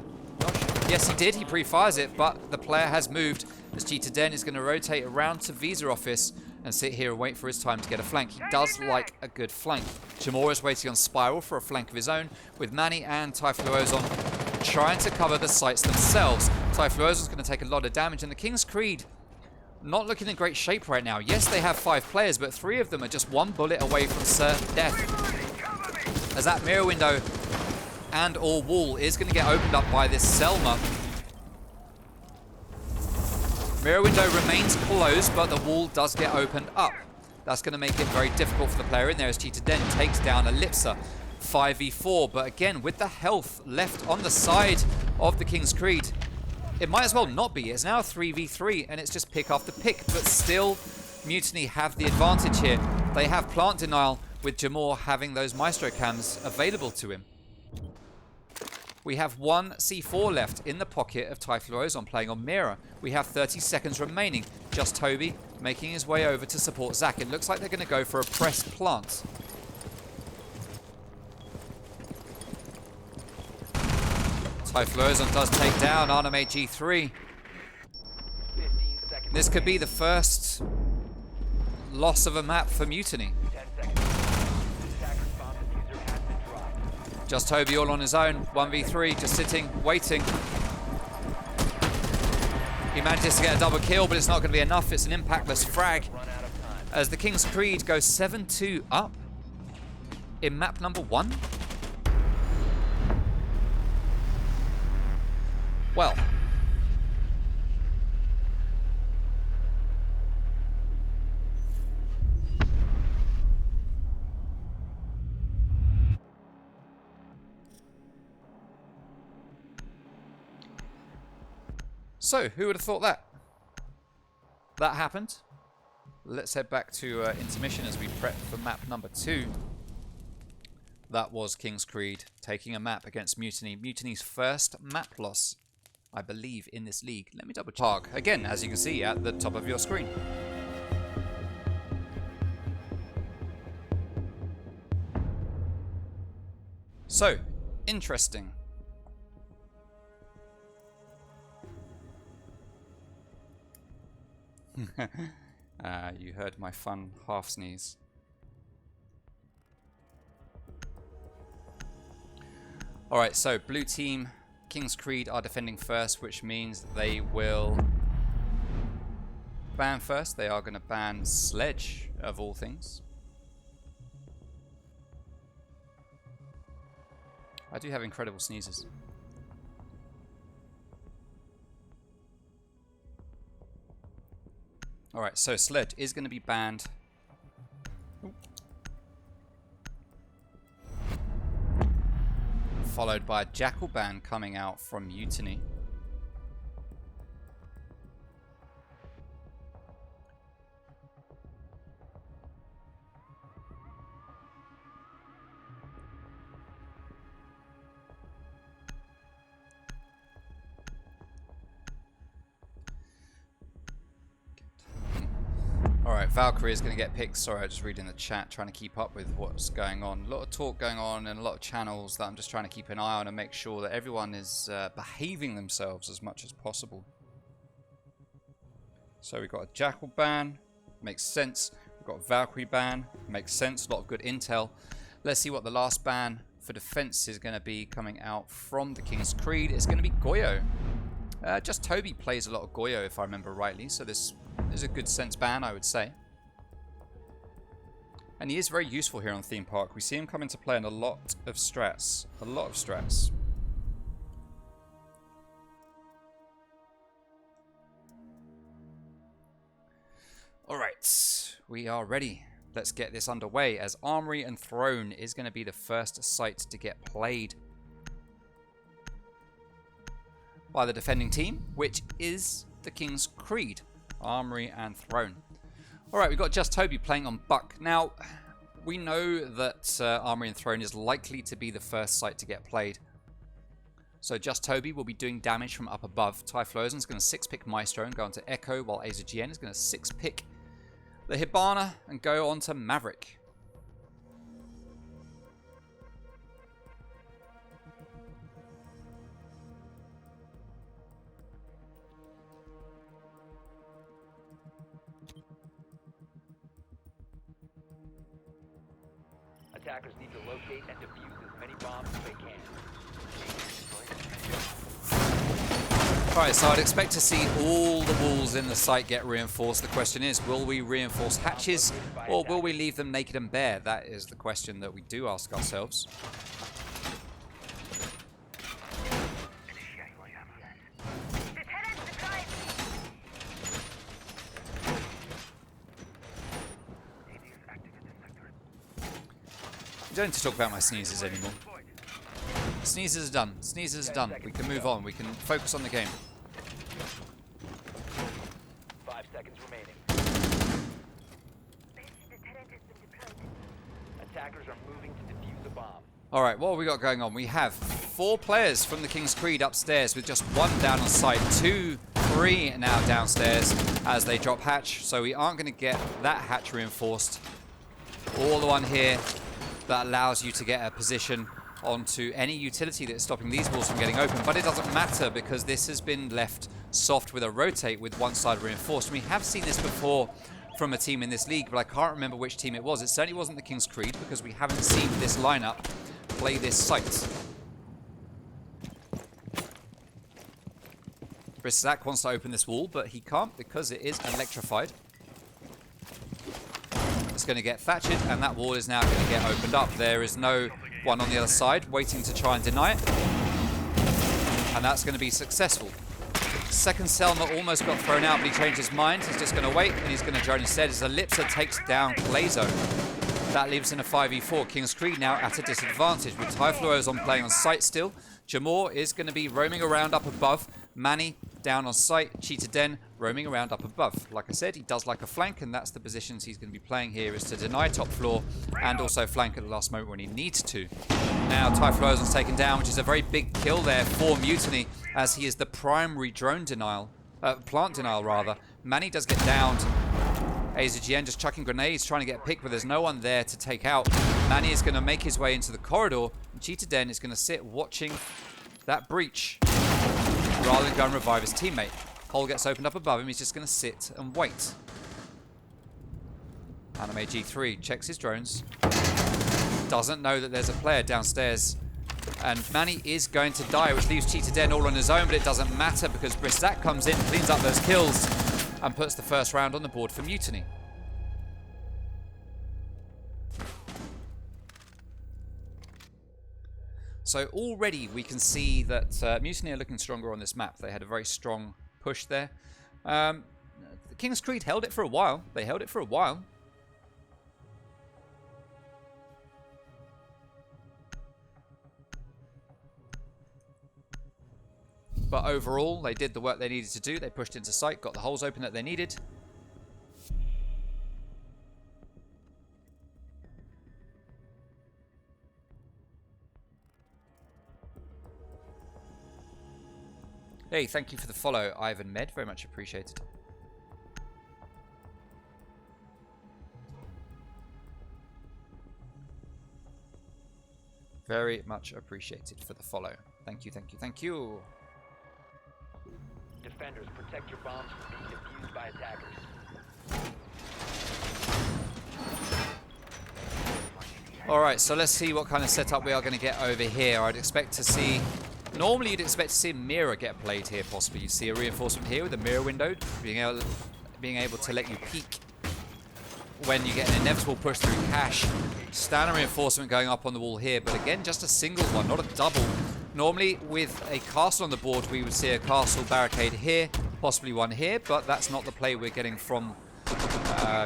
Yes, he did. He pre-fires it, but the player has moved as Cheetah Den is going to rotate around to Visa office and sit here and wait for his time to get a flank. He does like a good flank. Jamor is waiting on Spiral for a flank of his own, with Manny and Typhloozon trying to cover the sites themselves. Typhloozon's going to take a lot of damage, and the King's Creed not looking in great shape right now. Yes, they have 5 players, but 3 of them are just 1 bullet away from certain death. As that mirror window and or wall is going to get opened up by this Selma. Mirror window remains closed, but the wall does get opened up. That's going to make it very difficult for the player in there as Cheetah Den takes down Ellipsa 5v4. But again, with the health left on the side of the King's Creed, it might as well not be. It's now a 3v3 and it's just pick after pick. But still, Mutiny have the advantage here. They have plant denial with Jamor having those Maestro cams available to him. We have 1 C4 left in the pocket of Typhloozon playing on Mira. We have 30 seconds remaining. Just Toby making his way over to support Zach. It looks like they're going to go for a press plant. Typhloozon does take down Anime G3. This could be the first loss of a map for Mutiny. Just Toby all on his own, 1v3, just sitting, waiting. He manages to get a double kill, but it's not going to be enough. It's an impactless frag as the King's Creed goes 7-2 up in map number 1. Well, so, who would have thought that? That happened. Let's head back to intermission as we prep for map number 2. That was King's Creed taking a map against Mutiny. Mutiny's first map loss, I believe, in this league. Let me double check. Again, as you can see at the top of your screen. So, interesting. You heard my fun half sneeze. Alright, so blue team, King's Creed are defending first, which means they will ban first. They are going to ban Sledge, of all things. I do have incredible sneezes. Alright, so Sledge is going to be banned. Followed by a Jackal ban coming out from Mutiny. Alright, Valkyrie is going to get picked. Sorry, I was just reading the chat, trying to keep up with what's going on. A lot of talk going on and a lot of channels that I'm just trying to keep an eye on and make sure that everyone is behaving themselves as much as possible. So we've got a Jackal ban, makes sense. We've got a Valkyrie ban, makes sense. A lot of good intel. Let's see what the last ban for defense is going to be coming out from the King's Creed. It's going to be Goyo. Just Toby plays a lot of Goyo, if I remember rightly, so this is a good sense ban, I would say. And he is very useful here on Theme Park. We see him come into play in a lot of strats. A lot of strats. Alright, we are ready. Let's get this underway, as Armory and Throne is going to be the first site to get played by the defending team, which is the King's Creed. Armory and Throne. Alright, we've got Just Toby playing on Buck. Now, we know that Armory and Throne is likely to be the first site to get played. So Just Toby will be doing damage from up above. Typhlosion is going to 6-pick Maestro and go on to Echo, while AZGN is going to 6-pick the Hibana and go on to Maverick. Attackers need to locate and defuse as many bombs as they can. Alright, so I'd expect to see all the walls in the site get reinforced. The question is, will we reinforce hatches or will we leave them naked and bare? That is the question that we do ask ourselves. You don't need to talk about my sneezes anymore. Sneezes are done. Sneezes are done. We can move on. We can focus on the game. 5 seconds remaining. Attackers are moving to defuse a bomb. Alright, what have we got going on? We have 4 players from the King's Creed upstairs with just 1 down on site. 2, 3 now downstairs as they drop hatch. So we aren't going to get that hatch reinforced. All the one here that allows you to get a position onto any utility that's stopping these walls from getting open, but it doesn't matter because this has been left soft with a rotate with one side reinforced. We have seen this before from a team in this league, but I can't remember which team it was. It certainly wasn't the King's Creed because we haven't seen this lineup play this site. Brisak wants to open this wall, but he can't because it is electrified. It's going to get thatched, and that wall is now going to get opened up. There is no one on the other side waiting to try and deny it. And that's going to be successful. Second Selma almost got thrown out, but he changed his mind. He's just going to wait, and he's going to drone instead as Ellipsa takes down Glazo. That leaves in a 5v4. King's Creed now at a disadvantage with Typhloos on playing on site still. Jamor is going to be roaming around up above. Manny down on site. Cheetah Den roaming around up above. Like I said, he does like a flank, and that's the positions he's going to be playing here, is to deny top floor and also flank at the last moment when he needs to. Now Typhlosion's taken down, which is a very big kill there for Mutiny, as he is the primary drone denial, plant denial rather. Manny does get downed. AZGN just chucking grenades, trying to get picked, but there's no one there to take out. Manny is going to make his way into the corridor, and Cheetah Den is going to sit watching that breach rather than go and revive his teammate. Hole gets opened up above him. He's just going to sit and wait. Anime G3 checks his drones. Doesn't know that there's a player downstairs. And Manny is going to die, which leaves Cheetah Den all on his own, but it doesn't matter because Briszak comes in, cleans up those kills, and puts the first round on the board for Mutiny. So already we can see that Mutiny are looking stronger on this map. They had a very strong push there. The King's Creed held it for a while. They held it for a while. But overall, they did the work they needed to do. They pushed into sight, got the holes open that they needed. Hey, thank you for the follow, Ivan Med. Very much appreciated. Very much appreciated for the follow. Thank you, thank you, thank you. Defenders, protect your bombs from being defused by attackers. Alright, so let's see what kind of setup we are going to get over here. I'd expect to see... Normally you'd expect to see a mirror get played here, possibly. You see a reinforcement here with a mirror window, being able to let you peek when you get an inevitable push through cache. Standard reinforcement going up on the wall here, but again, just a single one, not a double. Normally, with a castle on the board, we would see a castle barricade here, possibly one here, but that's not the play we're getting from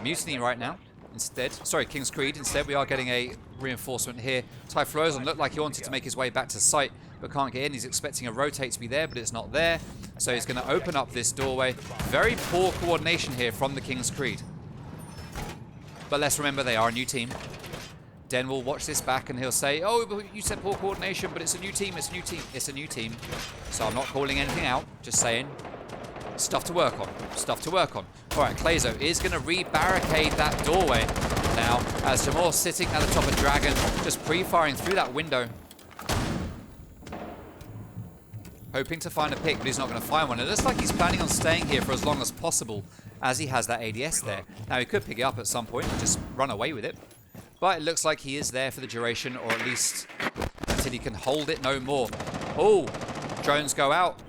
Mutiny right now. Instead, sorry, King's Creed. Instead, we are getting a reinforcement here. Typhlosion looked like he wanted to make his way back to site, but can't get in. He's expecting a rotate to be there, but it's not there. So he's going to open up this doorway. Very poor coordination here from the King's Creed. But let's remember, they are a new team. Den will watch this back and he'll say, oh, but you said poor coordination, but it's a new team, it's a new team, it's a new team. So I'm not calling anything out, just saying stuff to work on, stuff to work on. All right, Clazo is going to re-barricade that doorway now as Jamor's sitting at the top of Dragon, just pre-firing through that window. Hoping to find a pick, but he's not going to find one. It looks like he's planning on staying here for as long as possible as he has that ADS there. Now, he could pick it up at some point and just run away with it. But it looks like he is there for the duration, or at least until he can hold it no more. Oh, drones go out.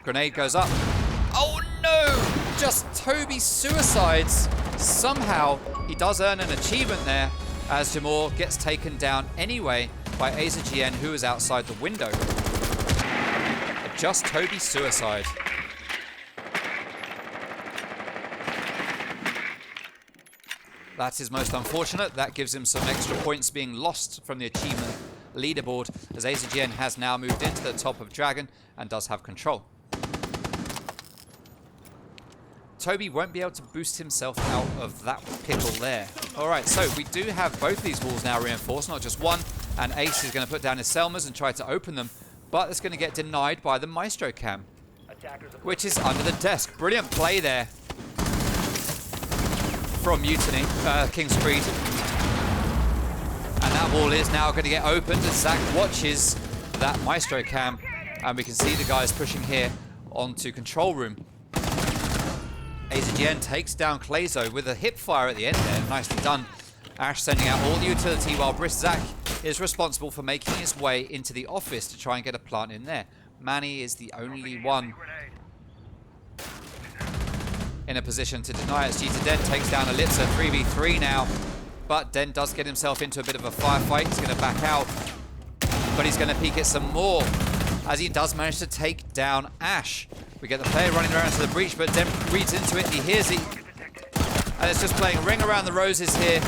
Grenade goes up. Oh no! Just Toby suicides. Somehow, he does earn an achievement there as Jamor gets taken down anyway by AZGN, who is outside the window. Just Toby suicide. That is most unfortunate. That gives him some extra points being lost from the achievement leaderboard, as AZGN has now moved into the top of Dragon and does have control. Toby won't be able to boost himself out of that pickle there. Alright, so we do have both these walls now reinforced, not just one, and Ace is going to put down his Selmas and try to open them, but it's going to get denied by the Maestro Cam, which is under the desk. Brilliant play there from Mutiny, King's Creed. And that wall is now going to get opened as Zach watches that Maestro Cam. And we can see the guys pushing here onto control room. AZGN takes down Clazo with a hip fire at the end there. Nicely done. Ash sending out all the utility while Briszak is responsible for making his way into the office to try and get a plant in there. Manny is the only one in a position to deny it. Cheetah Den takes down Elitza 3v3 now, but Den does get himself into a bit of a firefight. He's going to back out, but he's going to peek it some more as he does manage to take down Ash. We get the player running around to the breach, but Den reads into it and he hears it, and it's just playing Ring Around the Roses here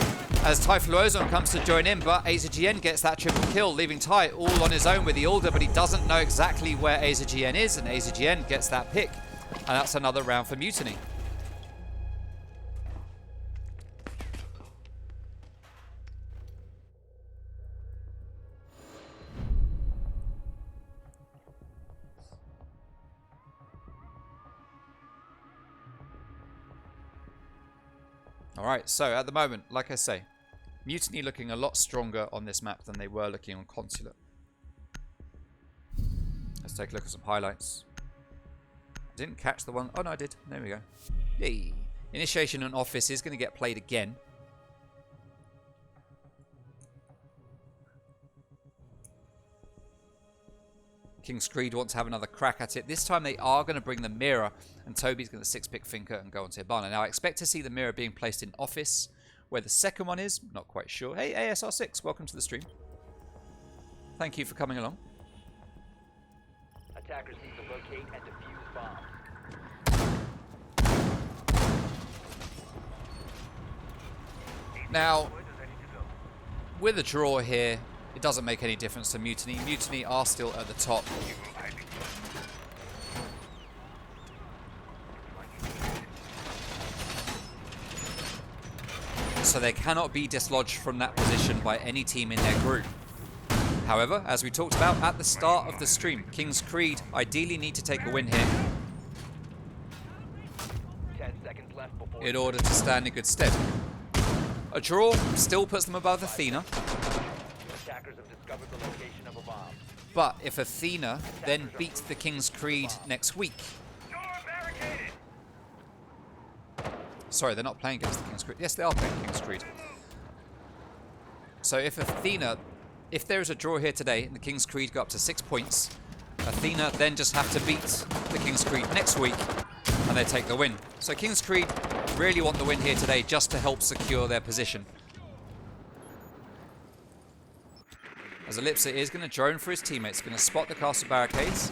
as Typhlosion comes to join in, but AZGN gets that triple kill, leaving Ty all on his own with the Alder, but he doesn't know exactly where AZGN is, and AZGN gets that pick, and that's another round for Mutiny. Alright, so at the moment, like I say, Mutiny looking a lot stronger on this map than they were looking on Consulate. Let's take a look at some highlights. Didn't catch the one. Oh, no, I did. There we go. Yay. Initiation on office is going to get played again. King's Creed want to have another crack at it. This time they are going to bring the mirror, and Toby's going to 6-pick Finker and go onto Hibana. Now I expect to see the mirror being placed in office. Where the second one is, not quite sure. Hey, ASR6, welcome to the stream. Thank you for coming along. Attackers need to locate and defuse bombs. Now, with a draw here, it doesn't make any difference to Mutiny. Mutiny are still at the top. So they cannot be dislodged from that position by any team in their group. However, as we talked about at the start of the stream, King's Creed ideally need to take a win here 10 seconds left before in order to stand in good stead. A draw still puts them above Athena. attackers have discovered the location of a bomb. But if Athena then beats the King's Creed next week... Sorry, they're not playing against the King's Creed. Yes, they are playing King's Creed. So if Athena... If there is a draw here today and the King's Creed go up to 6 points, Athena then just have to beat the King's Creed next week and they take the win. So King's Creed really want the win here today just to help secure their position. As Ellipsa is going to drone for his teammates, going to spot the castle barricades.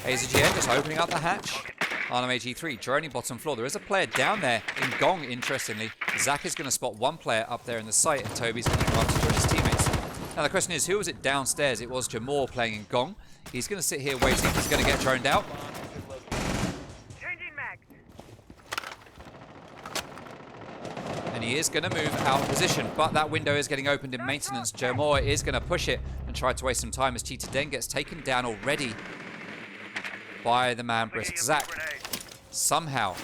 AZGN just opening up the hatch. Arnhem AG3 droning bottom floor. There is a player down there in Gong, interestingly. Zach is going to spot one player up there in the site and Toby's going to come up to join his teammates. Now the question is, who was it downstairs? It was Jamor playing in Gong. He's going to sit here waiting. He's going to get droned out. And he is going to move out of position, but that window is getting opened in maintenance. Jamor is going to push it and try to waste some time as Cheetah Den gets taken down already by the man Brisk Zach. Somehow.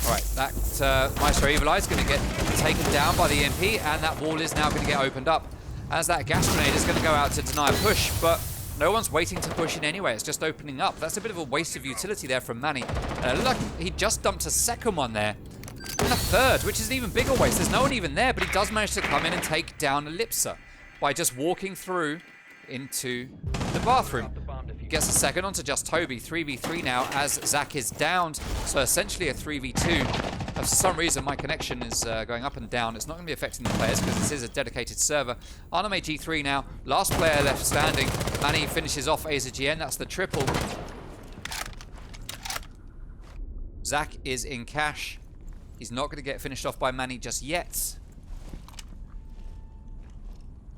Alright, that Maestro Evil Eye is going to get taken down by the EMP, and that wall is now going to get opened up as that gas grenade is going to go out to deny a push, but no one's waiting to push in anyway. It's just opening up. That's a bit of a waste of utility there from Manny. Look, he just dumped a second one there. And a third, which is an even bigger waste. There's no one even there, but he does manage to come in and take down Ellipsa by just walking through into the bathroom. Gets a second onto just Toby. 3v3 now as Zach is downed. So essentially a 3v2. For some reason my connection is going up and down. It's not going to be affecting the players because this is a dedicated server. Arnhem G3 now. Last player left standing. Manny finishes off AZGN. That's the triple. Zach is in cash. He's not going to get finished off by Manny just yet.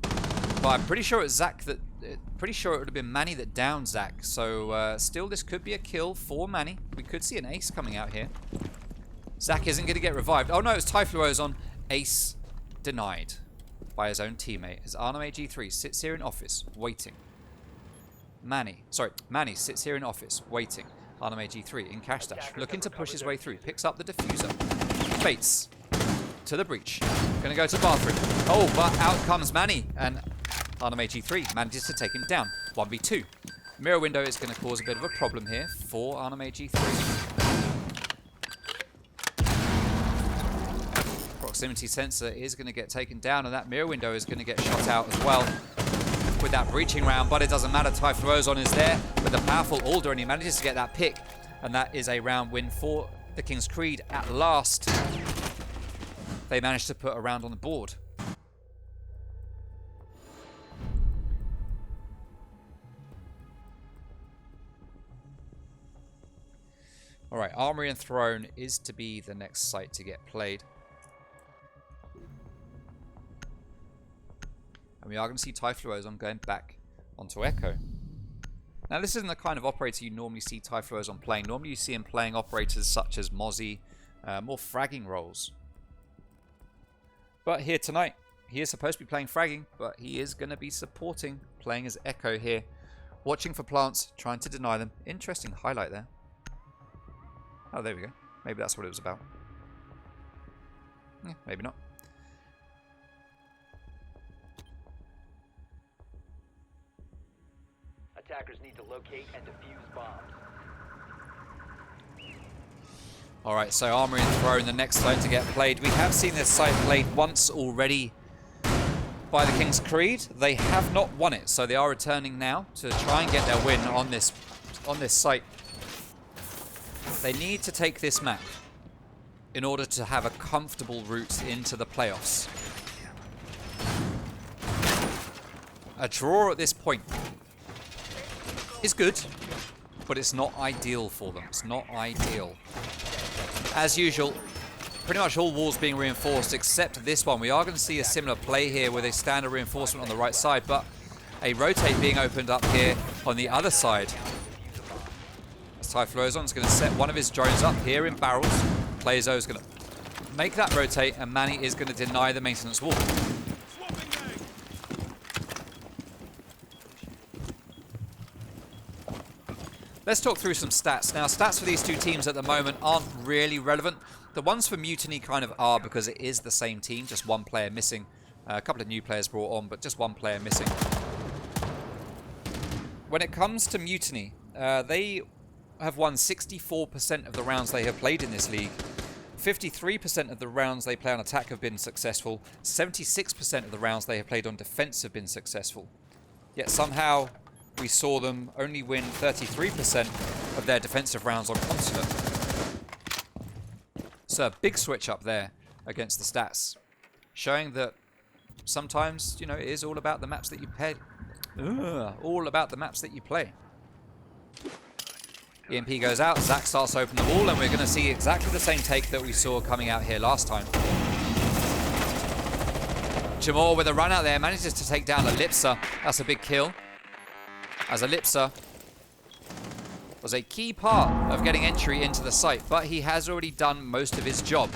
But I'm pretty sure it's Zach that... Pretty sure it would have been Manny that downed Zach. So still this could be a kill for Manny. We could see an ace coming out here. Zach isn't going to get revived. Oh no, it's Typhlo's on. Ace denied by his own teammate. As Arnhem AG3 sits here in office waiting. Manny sits here in office waiting. Arnhem AG3 in cash dash, looking to push his way through. Picks up the diffuser. Bates to the breach. Going to go to the bathroom. Oh, but out comes Manny. And Arnhem AG3 manages to take him down. 1v2. Mirror window is going to cause a bit of a problem here for Arnhem AG3. Proximity sensor is going to get taken down, and that mirror window is going to get shot out as well with that breaching round, but it doesn't matter. Typhlo's is there with a powerful Alder, and he manages to get that pick, and that is a round win for the King's Creed at last. They managed to put a round on the board. Alright, Armory and Throne is to be the next site to get played. And we are going to see Typhlo's going back onto Echo. Now this isn't the kind of operator you normally see Typhlo's playing. Normally you see him playing operators such as Mozzie, more fragging roles. But here tonight, he is supposed to be playing fragging, but he is going to be supporting, playing as Echo here. Watching for plants, trying to deny them. Interesting highlight there. Oh, there we go. Maybe that's what it was about. Yeah, maybe not. Attackers need to locate and defuse bombs. Alright, so Armory and Throne, the next zone to get played. We have seen this site played once already by the King's Creed. They have not won it, so they are returning now to try and get their win on this site. They need to take this map in order to have a comfortable route into the playoffs. A draw at this point is good, but it's not ideal for them. It's not ideal. As usual, pretty much all walls being reinforced except this one. We are going to see a similar play here with a standard reinforcement on the right side, but a rotate being opened up here on the other side. As Typhlosion is going to set one of his drones up here in barrels. Plazo is going to make that rotate, and Manny is going to deny the maintenance wall. Let's talk through some stats. Now, stats for these two teams at the moment aren't really relevant. The ones for Mutiny kind of are because it is the same team, just one player missing. A couple of new players brought on, but just one player missing. When it comes to Mutiny, they have won 64% of the rounds they have played in this league. 53% of the rounds they play on attack have been successful. 76% of the rounds they have played on defense have been successful. Yet somehow we saw them only win 33% of their defensive rounds on Consulate. So a big switch up there against the stats, showing that sometimes, you know, it is all about the maps that you play. All about the maps that you play. EMP goes out, Zach starts to open the wall, and we're going to see exactly the same take that we saw coming out here last time. Jamal with a run out there manages to take down Ellipsa. That's a big kill, as Ellipsa was a key part of getting entry into the site, but he has already done most of his job,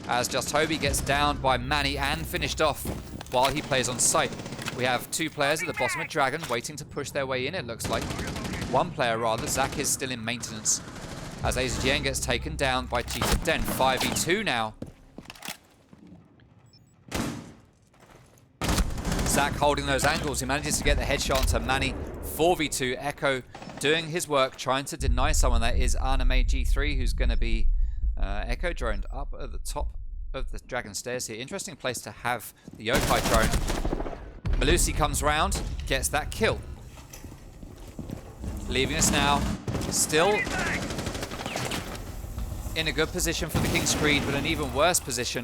as Just Hobie gets downed by Manny and finished off while he plays on site. We have two players at the bottom of Dragon waiting to push their way in, it looks like. One player rather, Zach is still in maintenance, as AZGN gets taken down by Cheetah Den. 5v2 now. Zach holding those angles, he manages to get the headshot onto Manny. 4v2, Echo doing his work, trying to deny someone. That is Anime G3, who's going to be Echo droned up at the top of the Dragon stairs here. Interesting place to have the Yokai drone. Malusi comes round, gets that kill. Leaving us now, still in a good position for the King's Creed, but an even worse position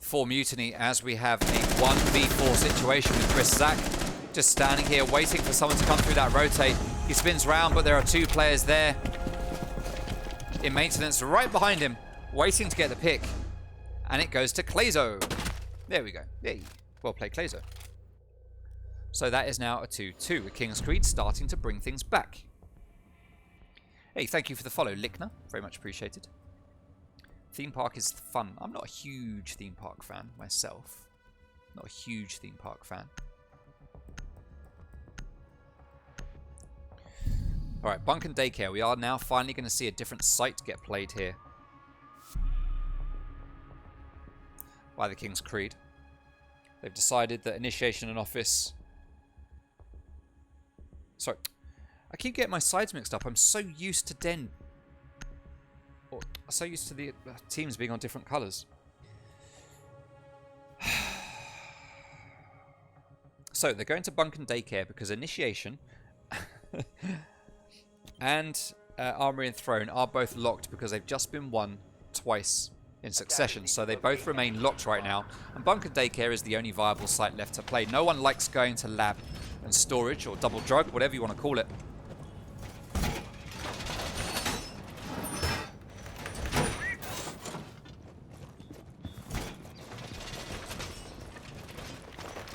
for Mutiny, as we have a 1v4 situation with Chris Zach just standing here waiting for someone to come through that rotate. He spins round, but there are two players there in maintenance right behind him, waiting to get the pick, and it goes to Clazo. There we go. Yay. Well played, Clazo. So that is now a 2-2, with King's Creed starting to bring things back. Hey, thank you for the follow, Lickner. Very much appreciated. Theme park is fun. I'm not a huge theme park fan myself. Not a huge theme park fan. Alright, Bunk and Daycare. We are now finally going to see a different site get played here by the King's Creed. They've decided that Initiation and Office... Sorry, I keep getting my sides mixed up. I'm so used to Den. Or so used to the teams being on different colours. So they're going to Bunk and Daycare because Initiation and Armory and Throne are both locked because they've just been won twice in succession. So they both remain locked right now. And Bunk and Daycare is the only viable site left to play. No one likes going to lab and storage, or double drug, whatever you want to call it.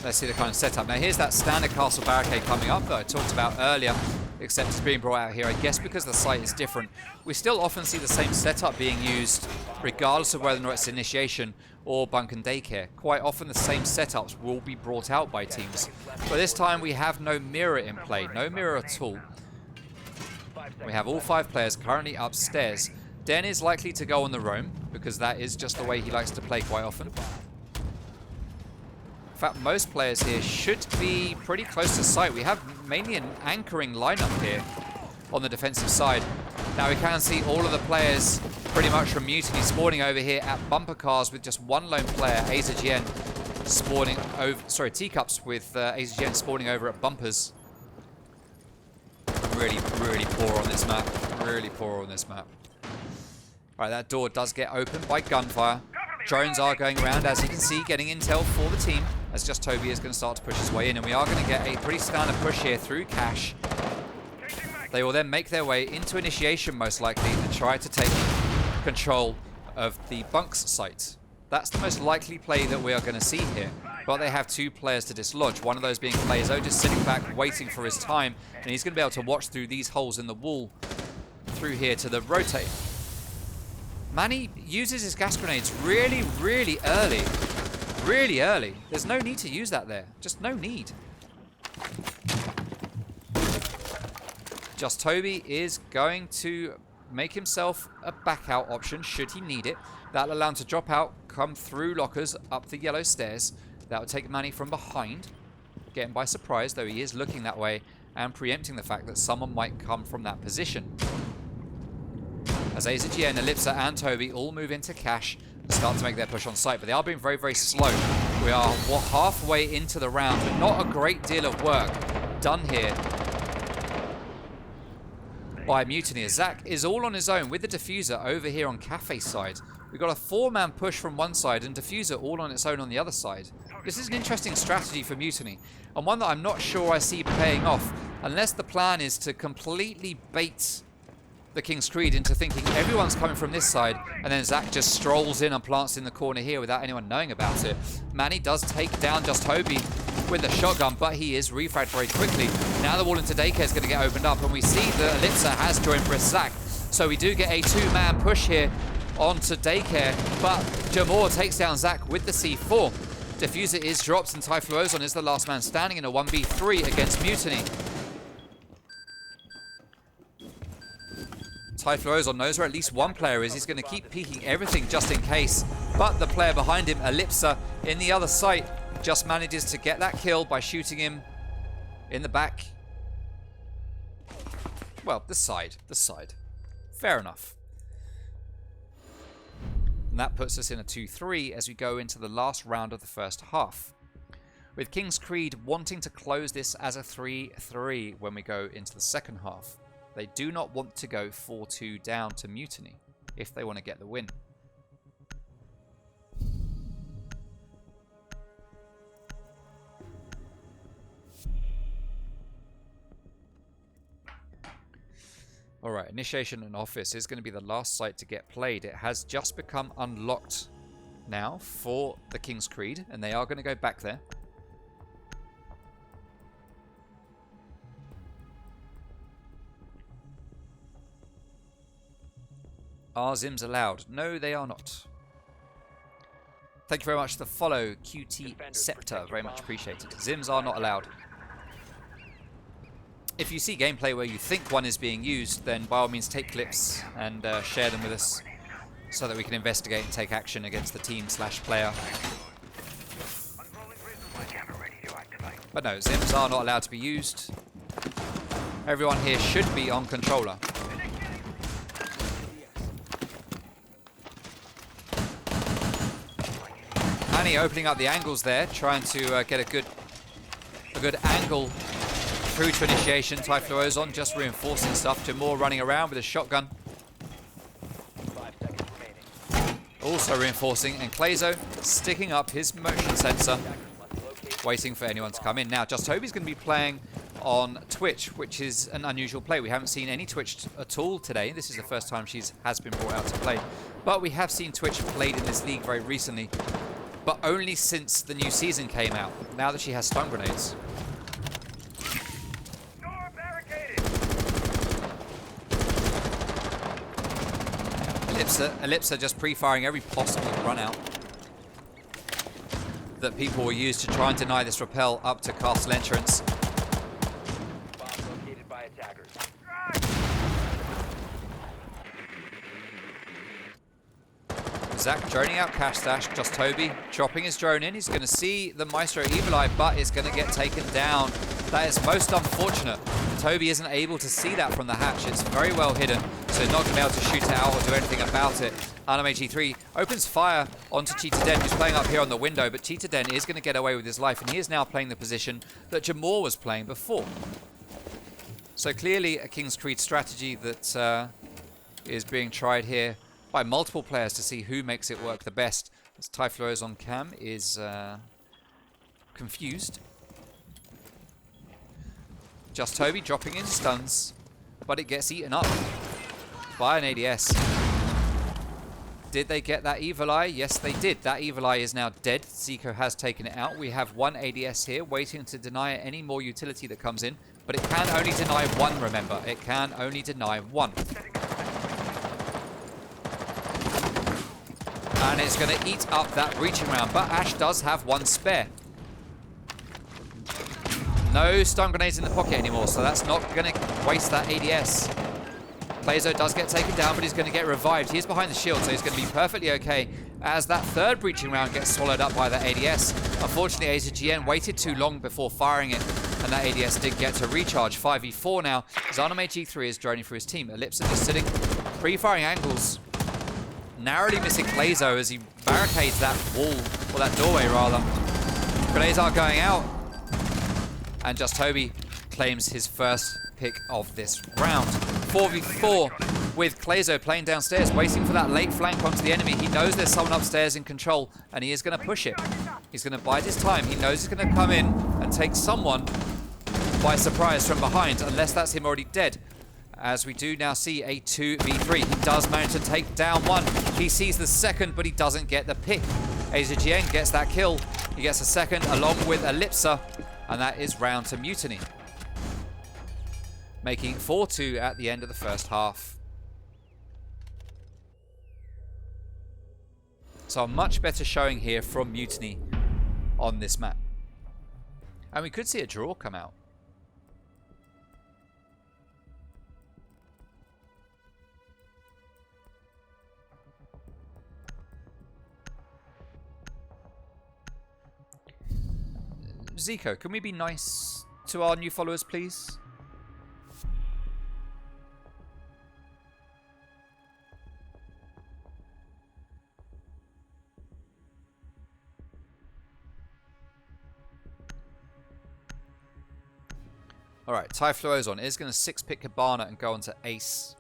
Let's see the kind of setup. Now here's that standard castle barricade coming up that I talked about earlier, except it's being brought out here, I guess because the site is different. We still often see the same setup being used, regardless of whether or not it's Initiation or Bunk and Daycare. Quite often the same setups will be brought out by teams. But this time we have no mirror in play, no mirror at all. We have all 5 players currently upstairs. Den is likely to go on the roam, because that is just the way he likes to play quite often. In fact, most players here should be pretty close to site. We have mainly an anchoring lineup here on the defensive side. Now we can see all of the players pretty much from Mutiny spawning over here at bumper cars with just one lone player, AZGN, spawning over, sorry, Teacups with AZGN spawning over at bumpers. Really, really poor on this map. Really poor on this map. Right, that door does get opened by gunfire. Drones are going around, as you can see, getting intel for the team, as just Toby is going to start to push his way in, and we are going to get a pretty standard push here through Cash. They will then make their way into initiation, most likely, and try to take control of the bunks site. That's the most likely play that we are going to see here. But they have two players to dislodge, one of those being Plazo, just sitting back waiting for his time, and he's going to be able to watch through these holes in the wall through here to the rotate. Manny uses his gas grenades really, really early. Really early. There's no need to use that there. Just no need. Just Toby is going to make himself a back out option should he need it. That'll allow him to drop out, come through lockers, up the yellow stairs. That will take Manny from behind, get him by surprise, though he is looking that way and preempting the fact that someone might come from that position. As AZGN, Ellipsa and Toby all move into Cash and start to make their push on site, but they are being very, very slow. We are halfway into the round, but not a great deal of work done here by Mutiny. Zach is all on his own with the Diffuser over here on Cafe side. We've got a 4-man push from one side and Diffuser all on its own on the other side. This is an interesting strategy for Mutiny, and one that I'm not sure I see paying off, unless the plan is to completely bait the King's Creed into thinking everyone's coming from this side, and then Zach just strolls in and plants in the corner here without anyone knowing about it. Manny does take down just Toby with a shotgun, but he is refragged very quickly. Now the wall into Daycare is going to get opened up, and we see that Ellipsa has joined for Zach. So we do get a 2-man push here onto Daycare, but Jamor takes down Zach with the C4. Diffuser is dropped, and Typhloozon is the last man standing in a 1v3 against Mutiny. Typhloozon knows where at least one player is. He's going to keep peeking everything just in case. But the player behind him, Ellipsa, in the other site, just manages to get that kill by shooting him in the back. Well, the side. Fair enough. And that puts us in a 2-3 as we go into the last round of the first half. With King's Creed wanting to close this as a 3-3 when we go into the second half. They do not want to go 4-2 down to Mutiny if they want to get the win. Alright, Initiation and Office is going to be the last site to get played. It has just become unlocked now for the King's Creed, and they are going to go back there. Are Zims allowed? No, they are not. Thank you very much for the follow, QT Scepter. Very much appreciated. Zims are not allowed. If you see gameplay where you think one is being used, then by all means take clips and share them with us so that we can investigate and take action against the team/player. But no, Zims are not allowed to be used. Everyone here should be on controller. Manny opening up the angles there, trying to get a good angle through to initiation. Typhloozon just reinforcing stuff. Jamor running around with a shotgun. 5 seconds remaining. Also reinforcing, and Plazo sticking up his motion sensor, waiting for anyone to come in. Now, Just Toby's going to be playing on Twitch, which is an unusual play. We haven't seen any Twitch at all today. This is the first time she has been brought out to play. But we have seen Twitch played in this league very recently, but only since the new season came out, now that she has stun grenades. Ellipsa just pre-firing every possible run out that people will use to try and deny this rappel up to castle entrance. Bomb located by attackers. Zach droning out cash stash, just Toby dropping his drone in. He's going to see the Maestro Evil Eye, but is going to get taken down. That is most unfortunate. Toby isn't able to see that from the hatch. It's very well hidden, so he's not going to be able to shoot it out or do anything about it. Anime G3 opens fire onto Cheetah Den, who's playing up here on the window, but Cheetah Den is going to get away with his life, and he is now playing the position that Jamor was playing before. So clearly a King's Creed strategy that is being tried here by multiple players to see who makes it work the best. As Typhlo's on cam is confused. Just Toby dropping in stuns, but it gets eaten up by an ADS. Did they get that Evil Eye? Yes, they did. That Evil Eye is now dead. Zico has taken it out. We have one ADS here waiting to deny any more utility that comes in, but it can only deny one, remember. It can only deny one. And it's going to eat up that breaching round, but Ash does have one spare. No stun grenades in the pocket anymore, so that's not going to waste that ADS. Plazo does get taken down, but he's going to get revived. He is behind the shield, so he's going to be perfectly okay as that third breaching round gets swallowed up by the ADS. Unfortunately, AZGN waited too long before firing it, and that ADS did get to recharge. 5v4 now, as Anime G3 is droning through his team. Ellipsa just sitting, pre-firing angles, narrowly missing Plazo as he barricades that wall, or that doorway rather. Grenades are going out. And Just Toby claims his first pick of this round. 4v4 with Clazo playing downstairs, waiting for that late flank onto the enemy. He knows there's someone upstairs in control, and he is going to push it. He's going to bide his time. He knows he's going to come in and take someone by surprise from behind, unless that's him already dead. As we do now see a 2v3. He does manage to take down one. He sees the second, but he doesn't get the pick. AZGN gets that kill. He gets a second along with Ellipsa. And that is round to Mutiny. Making it 4-2 at the end of the first half. So a much better showing here from Mutiny on this map. And we could see a draw come out. Zico, can we be nice to our new followers, please? Alright, Typhlo's is going to 6-pick Cabana and go on to Ace.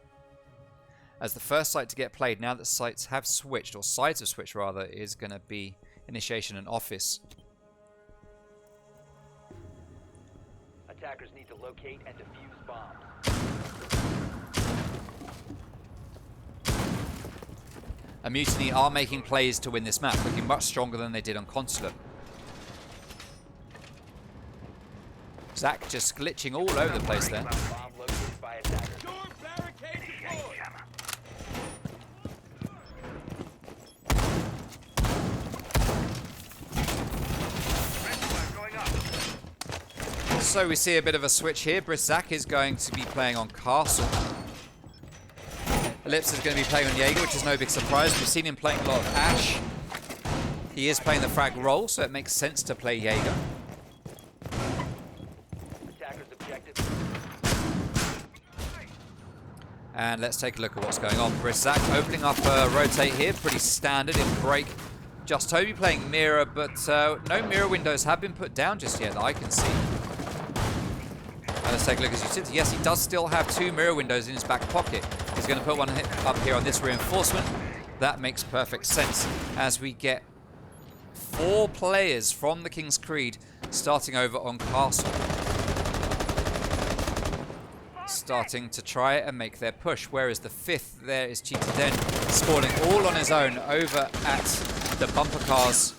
As the first site to get played, now that sites have switched, or sides have switched rather, is going to be Initiation and Office. Attackers need to locate and defuse bombs. And Mutiny are making plays to win this map, looking much stronger than they did on Consulate. Zach just glitching all over the place there. Bomb located by attackers. So we see a bit of a switch here. Zach is going to be playing on Castle. Ellipsa is going to be playing on Jaeger, which is no big surprise. We've seen him playing a lot of Ash. He is playing the frag role, so it makes sense to play Jaeger. Attackers objective. And let's take a look at what's going on. Zach opening up a rotate here, pretty standard in break. Just Toby playing mirror, but no mirror windows have been put down just yet that I can see. Let's take a look as utility. Yes, he does still have 2 mirror windows in his back pocket. He's going to put one up here on this reinforcement. That makes perfect sense as we get 4 players from the King's Creed starting over on Castle. Starting to try and make their push. Whereas the 5th there is Cheetah Den, spawning all on his own over at the bumper cars,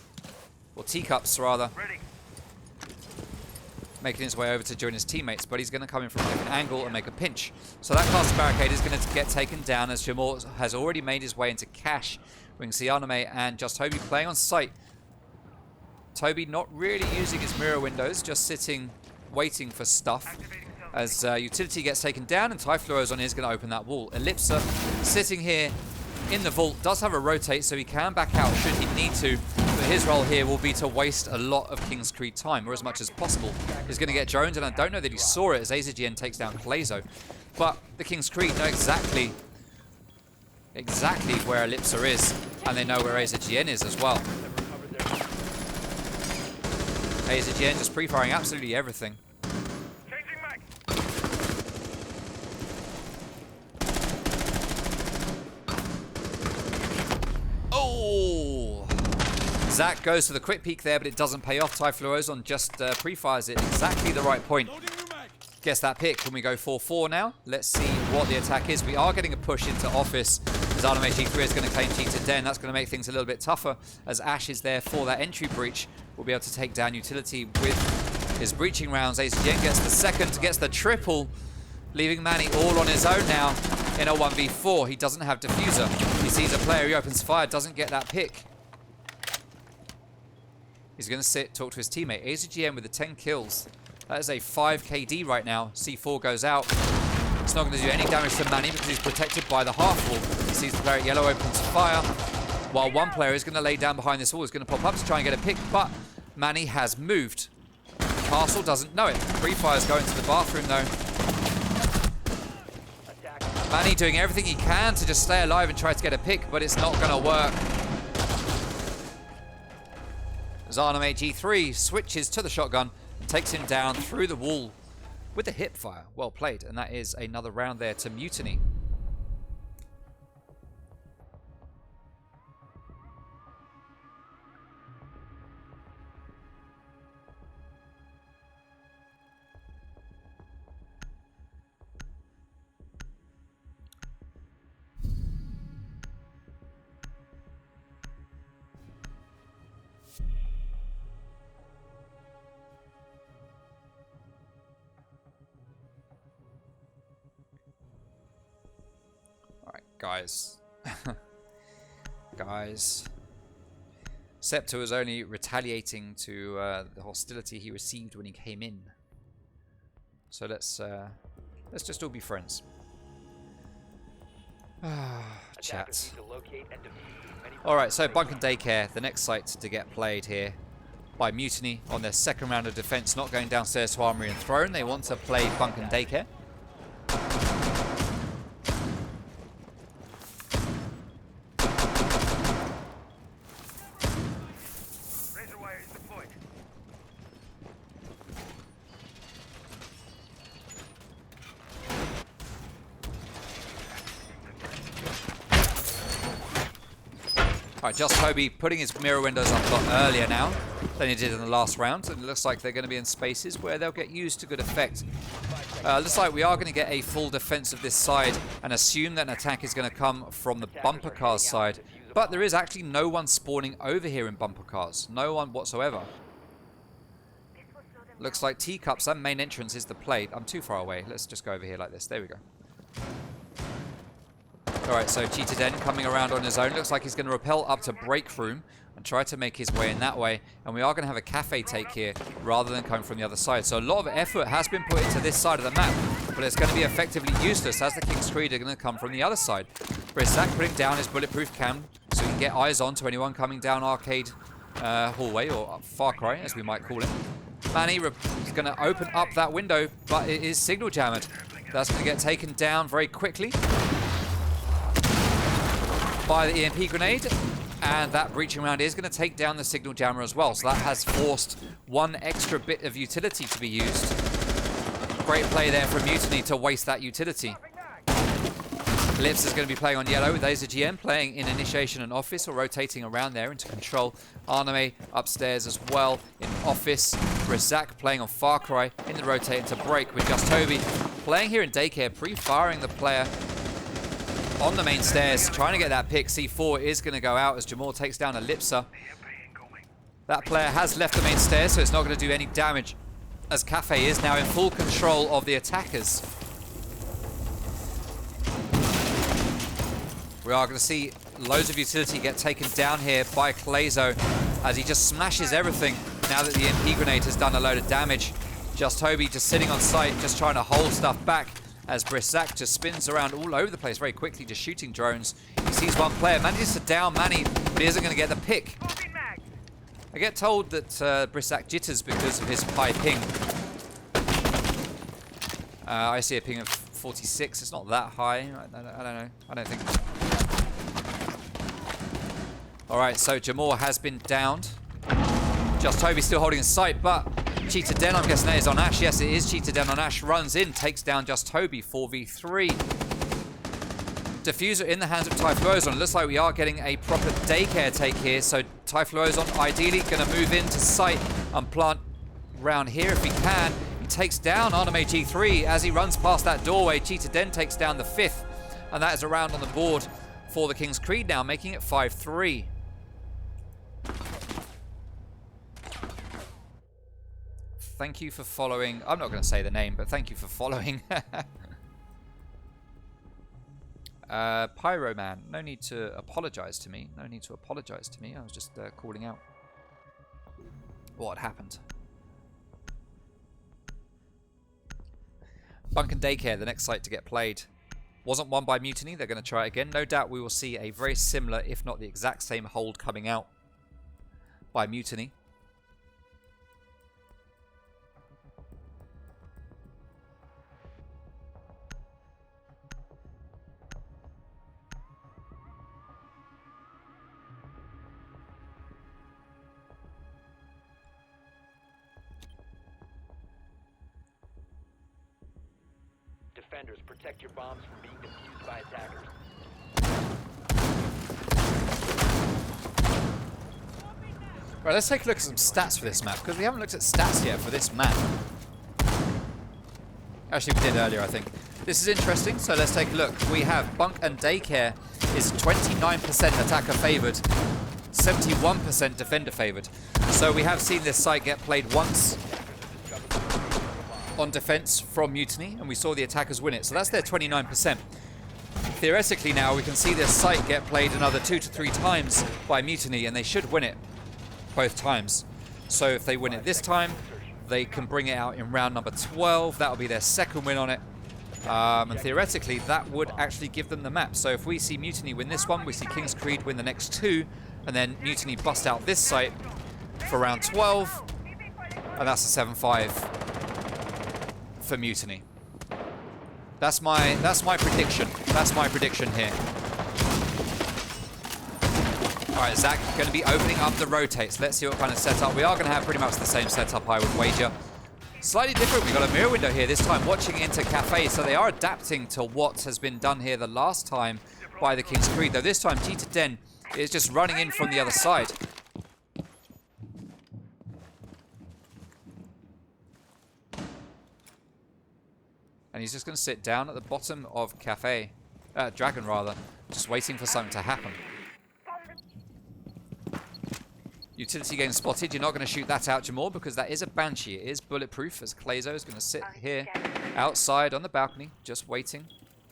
or teacups rather. Making his way over to join his teammates, but he's going to come in from a different angle and make a pinch. So that castle barricade is going to get taken down as Jamor has already made his way into cash. We can see Anime and Just Toby playing on site. Toby not really using his mirror windows, just sitting, waiting for stuff. As utility gets taken down and Typhlo's is going to open that wall. Ellipsa sitting here in the vault, does have a rotate, so he can back out should he need to. But his role here will be to waste a lot of King's Creed time, or as much as possible. He's going to get drones, and I don't know that he saw it as AZGN takes down Clazo. But the King's Creed know exactly where Ellipsa is, and they know where AZGN is as well. AZGN just pre-firing absolutely everything. Oh! Zach goes for the quick peek there, but it doesn't pay off. Typhlosion just pre-fires it exactly the right point. Gets that pick. Can we go 4-4 now? Let's see what the attack is. We are getting a push into office. As Anime G3 is going to claim cheated den. That's going to make things a little bit tougher as Ash is there for that entry breach. We'll be able to take down utility with his breaching rounds. AZGN gets the second, gets the triple, leaving Manny all on his own now in a 1v4. He doesn't have diffuser. He sees a player, he opens fire, doesn't get that pick. He's going to sit, talk to his teammate. AZGN with the 10 kills. That is a 5 KD right now. C4 goes out. It's not going to do any damage to Manny because he's protected by the half wall. He sees the player at yellow, opens fire. While one player is going to lay down behind this wall. He's going to pop up to try and get a pick, but Manny has moved. Castle doesn't know it. Pre-fire's going to the bathroom though. Manny doing everything he can to just stay alive and try to get a pick, but it's not going to work. Zaname G3 switches to the shotgun, takes him down through the wall with the hip fire. Well played, and that is another round there to Mutiny. Guys. Guys. Scepter was only retaliating to the hostility he received when he came in. So let's just all be friends. Chat. Alright, so Bunk and Daycare, the next site to get played here by Mutiny on their second round of defense, not going downstairs to Armory and Throne. They want to play Bunk and Daycare. Alright, just Toby putting his mirror windows up a lot earlier now than he did in the last round. And it looks like they're going to be in spaces where they'll get used to good effect. Looks like we are going to get a full defense of this side and assume that an attack is going to come from the bumper cars side. But there is actually no one spawning over here in bumper cars. No one whatsoever. Looks like teacups and main entrance is the play. I'm too far away. Let's just go over here like this. There we go. Alright, so Cheetah Den coming around on his own. Looks like he's going to rappel up to break room and try to make his way in that way. And we are going to have a cafe take here rather than coming from the other side. So a lot of effort has been put into this side of the map, but it's going to be effectively useless as the King's Creed are going to come from the other side. Brisak putting down his bulletproof cam so he can get eyes on to anyone coming down Arcade Hallway, or Far Cry as we might call it. Manny is going to open up that window, but it is signal jammed. That's going to get taken down very quickly by the EMP grenade, and that breaching round is going to take down the signal jammer as well, so that has forced one extra bit of utility to be used. Great play there from Mutiny to waste that utility. Lips is going to be playing on yellow with AZGN playing in initiation and office, or rotating around there into control. Anime upstairs as well in office. Rizak playing on Far Cry in the rotate into break, with Just Toby playing here in Daycare, pre-firing the player on the main stairs, trying to get that pick. C4 is going to go out as Jamal takes down Ellipsa. That player has left the main stairs, so it's not going to do any damage, as Cafe is now in full control of the attackers. We are going to see loads of utility get taken down here by Clazo as he just smashes everything now that the MP grenade has done a load of damage. Just Toby just sitting on site, just trying to hold stuff back, as Brisak just spins around all over the place very quickly, just shooting drones. He sees one player, manages to down Manny, but he isn't going to get the pick. I get told that Brissac jitters because of his high ping. I see a ping of 46. It's not that high. I don't know. I don't think. Alright, so Jamor has been downed. Just Toby still holding in sight, but Cheetah Den, I'm guessing that is on Ash. Yes, it is Cheetah Den on Ash. Runs in, takes down Just Toby, 4v3. Diffuser in the hands of Typhlosion. Looks like we are getting a proper daycare take here. So Typhlosion ideally going to move into sight and plant round here if he can. He takes down Anime G3 as he runs past that doorway. Cheetah Den takes down the 5th. And that is a round on the board for the King's Creed now, making it 5-3. Thank you for following. I'm not going to say the name, but thank you for following. Pyro Man, no need to apologize to me. No need to apologize to me. I was just calling out what had happened. Bunk and Daycare, the next site to get played. Wasn't won by Mutiny. They're going to try it again. No doubt we will see a very similar, if not the exact same hold coming out by Mutiny. Defenders, protect your bombs from being defused by attackers. Right, let's take a look at some stats for this map, because we haven't looked at stats yet for this map. Actually, we did earlier, I think. This is interesting, so let's take a look. We have Bunk and Daycare is 29% attacker favored, 71% defender favored. So we have seen this site get played once on defense from Mutiny, and we saw the attackers win it. So that's their 29%. Theoretically now, we can see this site get played another 2 to 3 times by Mutiny, and they should win it both times. So if they win it this time, they can bring it out in round number 12. That'll be their second win on it. And theoretically, that would actually give them the map. So if we see Mutiny win this one, we see King's Creed win the next 2, and then Mutiny bust out this site for round 12, and that's a 7-5 for Mutiny. That's my prediction. That's my prediction here. Alright, Zach going to be opening up the rotates. Let's see what kind of setup. We are going to have pretty much the same setup, I would wager. Slightly different. We've got a mirror window here this time, watching into Cafe, so they are adapting to what has been done here the last time by the King's Creed, though this time Cheetah Den is just running in from the other side. And he's just going to sit down at the bottom of Cafe, Dragon rather, just waiting for something to happen. Utility getting spotted. You're not going to shoot that out, Jamor, because that is a Banshee. It is bulletproof, as Clazo is going to sit here outside on the balcony, just waiting,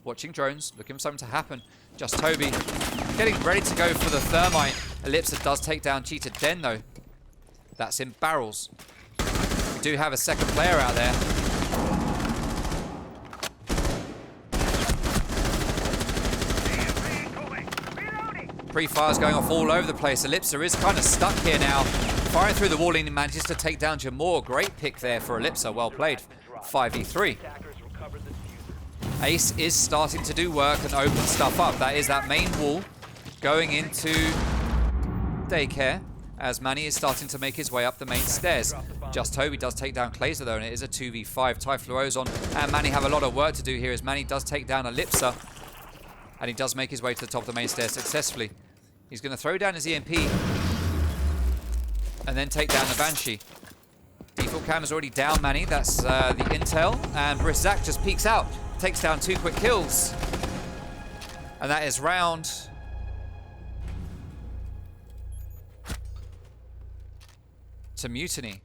watching drones, looking for something to happen. Just Toby getting ready to go for the thermite. Ellipsa does take down Cheetah Den, though. That's in barrels. We do have a second player out there. Pre-fires going off all over the place. Ellipsa is kind of stuck here now. Firing through the wall and he manages to take down Jamor. Great pick there for Ellipsa. Well played. 5v3. Ace is starting to do work and open stuff up. That is that main wall going into Daycare as Manny is starting to make his way up the main stairs. Just Toby does take down Clazer though, and it is a 2v5. Typhlosion and Manny have a lot of work to do here as Manny does take down Ellipsa. And he does make his way to the top of the main stairs successfully. He's going to throw down his EMP and then take down the Banshee. Default cam is already down Manny. That's the intel. And Brissac just peeks out. Takes down 2 quick kills. And that is round to Mutiny,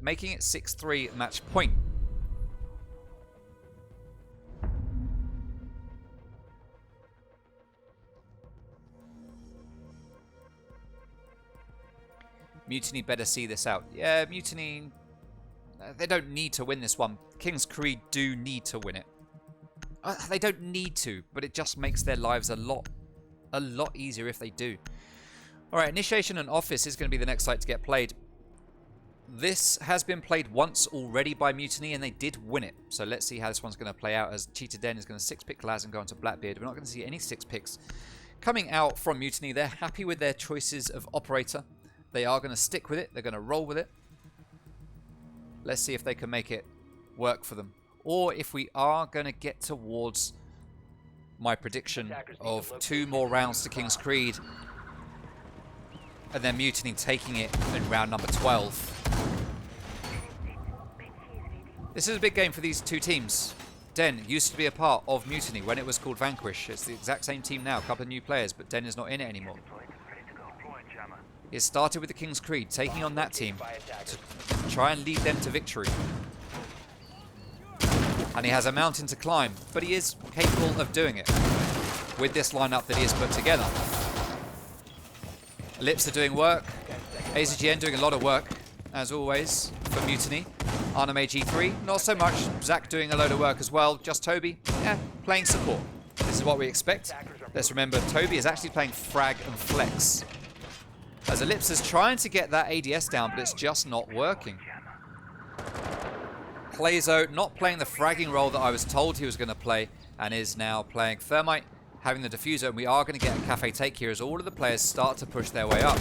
making it 6-3 match point. Mutiny better see this out. Yeah, Mutiny, they don't need to win this one. King's Creed do need to win it. They don't need to, but it just makes their lives a lot easier if they do. Alright, Initiation and Office is going to be the next site to get played. This has been played once already by Mutiny, and they did win it. So let's see how this one's going to play out, as Cheetah Den is going to 6-pick Laz and go into Blackbeard. We're not going to see any 6 picks coming out from Mutiny. They're happy with their choices of operator. They are going to stick with it. They're going to roll with it. Let's see if they can make it work for them. Or if we are going to get towards my prediction of 2 more rounds to King's Creed, and then Mutiny taking it in round number 12. This is a big game for these two teams. Den used to be a part of Mutiny when it was called Vanquish. It's the exact same team now, a couple of new players, but Den is not in it anymore. It started with the King's Creed, taking on that team to try and lead them to victory. And he has a mountain to climb, but he is capable of doing it with this lineup that he has put together. Lips are doing work. AZGN doing a lot of work, as always, for Mutiny. Anime G3, not so much. Zach doing a load of work as well. Just Toby, playing support. This is what we expect. Let's remember, Toby is actually playing frag and flex. As Ellipse is trying to get that ADS down, but it's just not working. Clayzo not playing the fragging role that I was told he was going to play, and is now playing Thermite, having the diffuser, and we are going to get a cafe take here as all of the players start to push their way up.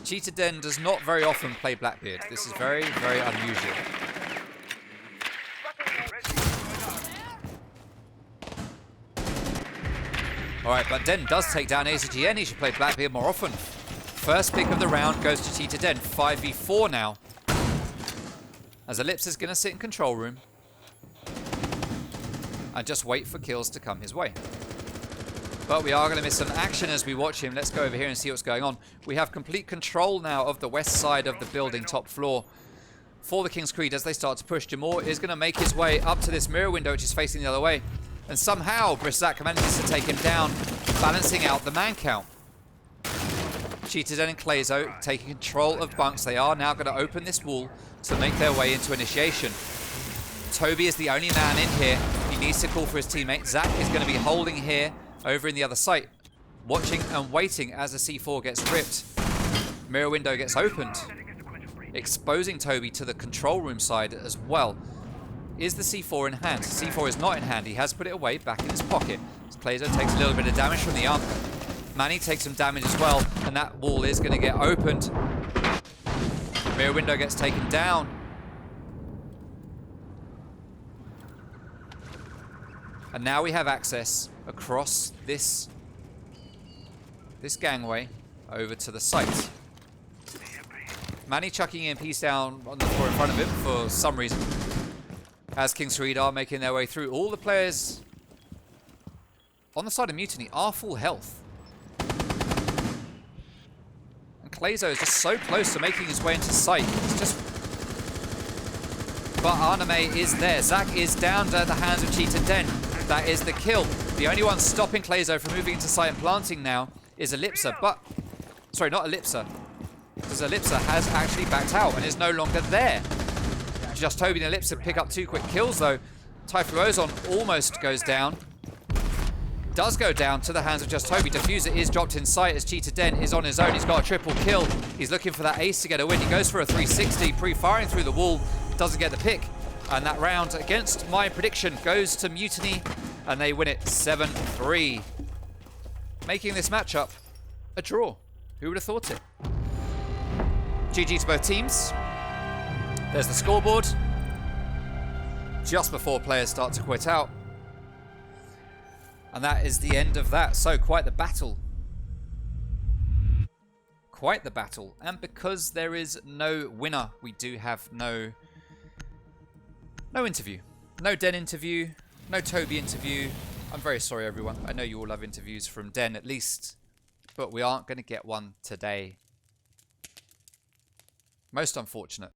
Cheetah Den does not very often play Blackbeard. This is very, very unusual. Alright, but Den does take down AZGN. He should play Blackbeard more often. First pick of the round goes to Cheetah Den. 5v4 now. As Ellipse is going to sit in control room and just wait for kills to come his way. But we are going to miss some action as we watch him. Let's go over here and see what's going on. We have complete control now of the west side of the building, top floor, for the King's Creed as they start to push. Jamor is going to make his way up to this mirror window, which is facing the other way. And somehow Brisak manages to take him down, balancing out the man count. Cheetah Den and Clayzo taking control of bunks. They are now going to open this wall to make their way into initiation. Toby is the only man in here. He needs to call for his teammate. Zach is going to be holding here over in the other site, watching and waiting as the C4 gets ripped. Mirror window gets opened, exposing Toby to the control room side as well. Is the C4 in hand? C4 is not in hand. He has put it away back in his pocket. Clayzo takes a little bit of damage from the arm. Manny takes some damage as well, and that wall is going to get opened. Mirror window gets taken down. And now we have access across this gangway over to the site. Manny chucking EMPs down on the floor in front of him for some reason. As King's Creed are making their way through. All the players on the side of Mutiny are full health. And Clayzo is just so close to making his way into sight. It's just... But Anime is there. Zach is down to the hands of Cheetah Den. That is the kill. The only one stopping Clayzo from moving into sight and planting now is Ellipsa, but... Sorry, not Ellipsa. Because Ellipsa has actually backed out and is no longer there. Just Toby and Ellipsa pick up 2 quick kills though. Typhloozon almost goes down. Does go down to the hands of Just Toby. Diffuser is dropped in sight as Cheetah Den is on his own. He's got a triple kill. He's looking for that ace to get a win. He goes for a 360, pre-firing through the wall. Doesn't get the pick. And that round, against my prediction, goes to Mutiny, and they win it 7-3. Making this matchup a draw. Who would have thought it? GG to both teams. There's the scoreboard. Just before players start to quit out. And that is the end of that. So, quite the battle. Quite the battle. And because there is no winner, we do have no interview. No Den interview. No Toby interview. I'm very sorry, everyone. I know you all love interviews from Den, at least. But we aren't going to get one today. Most unfortunate.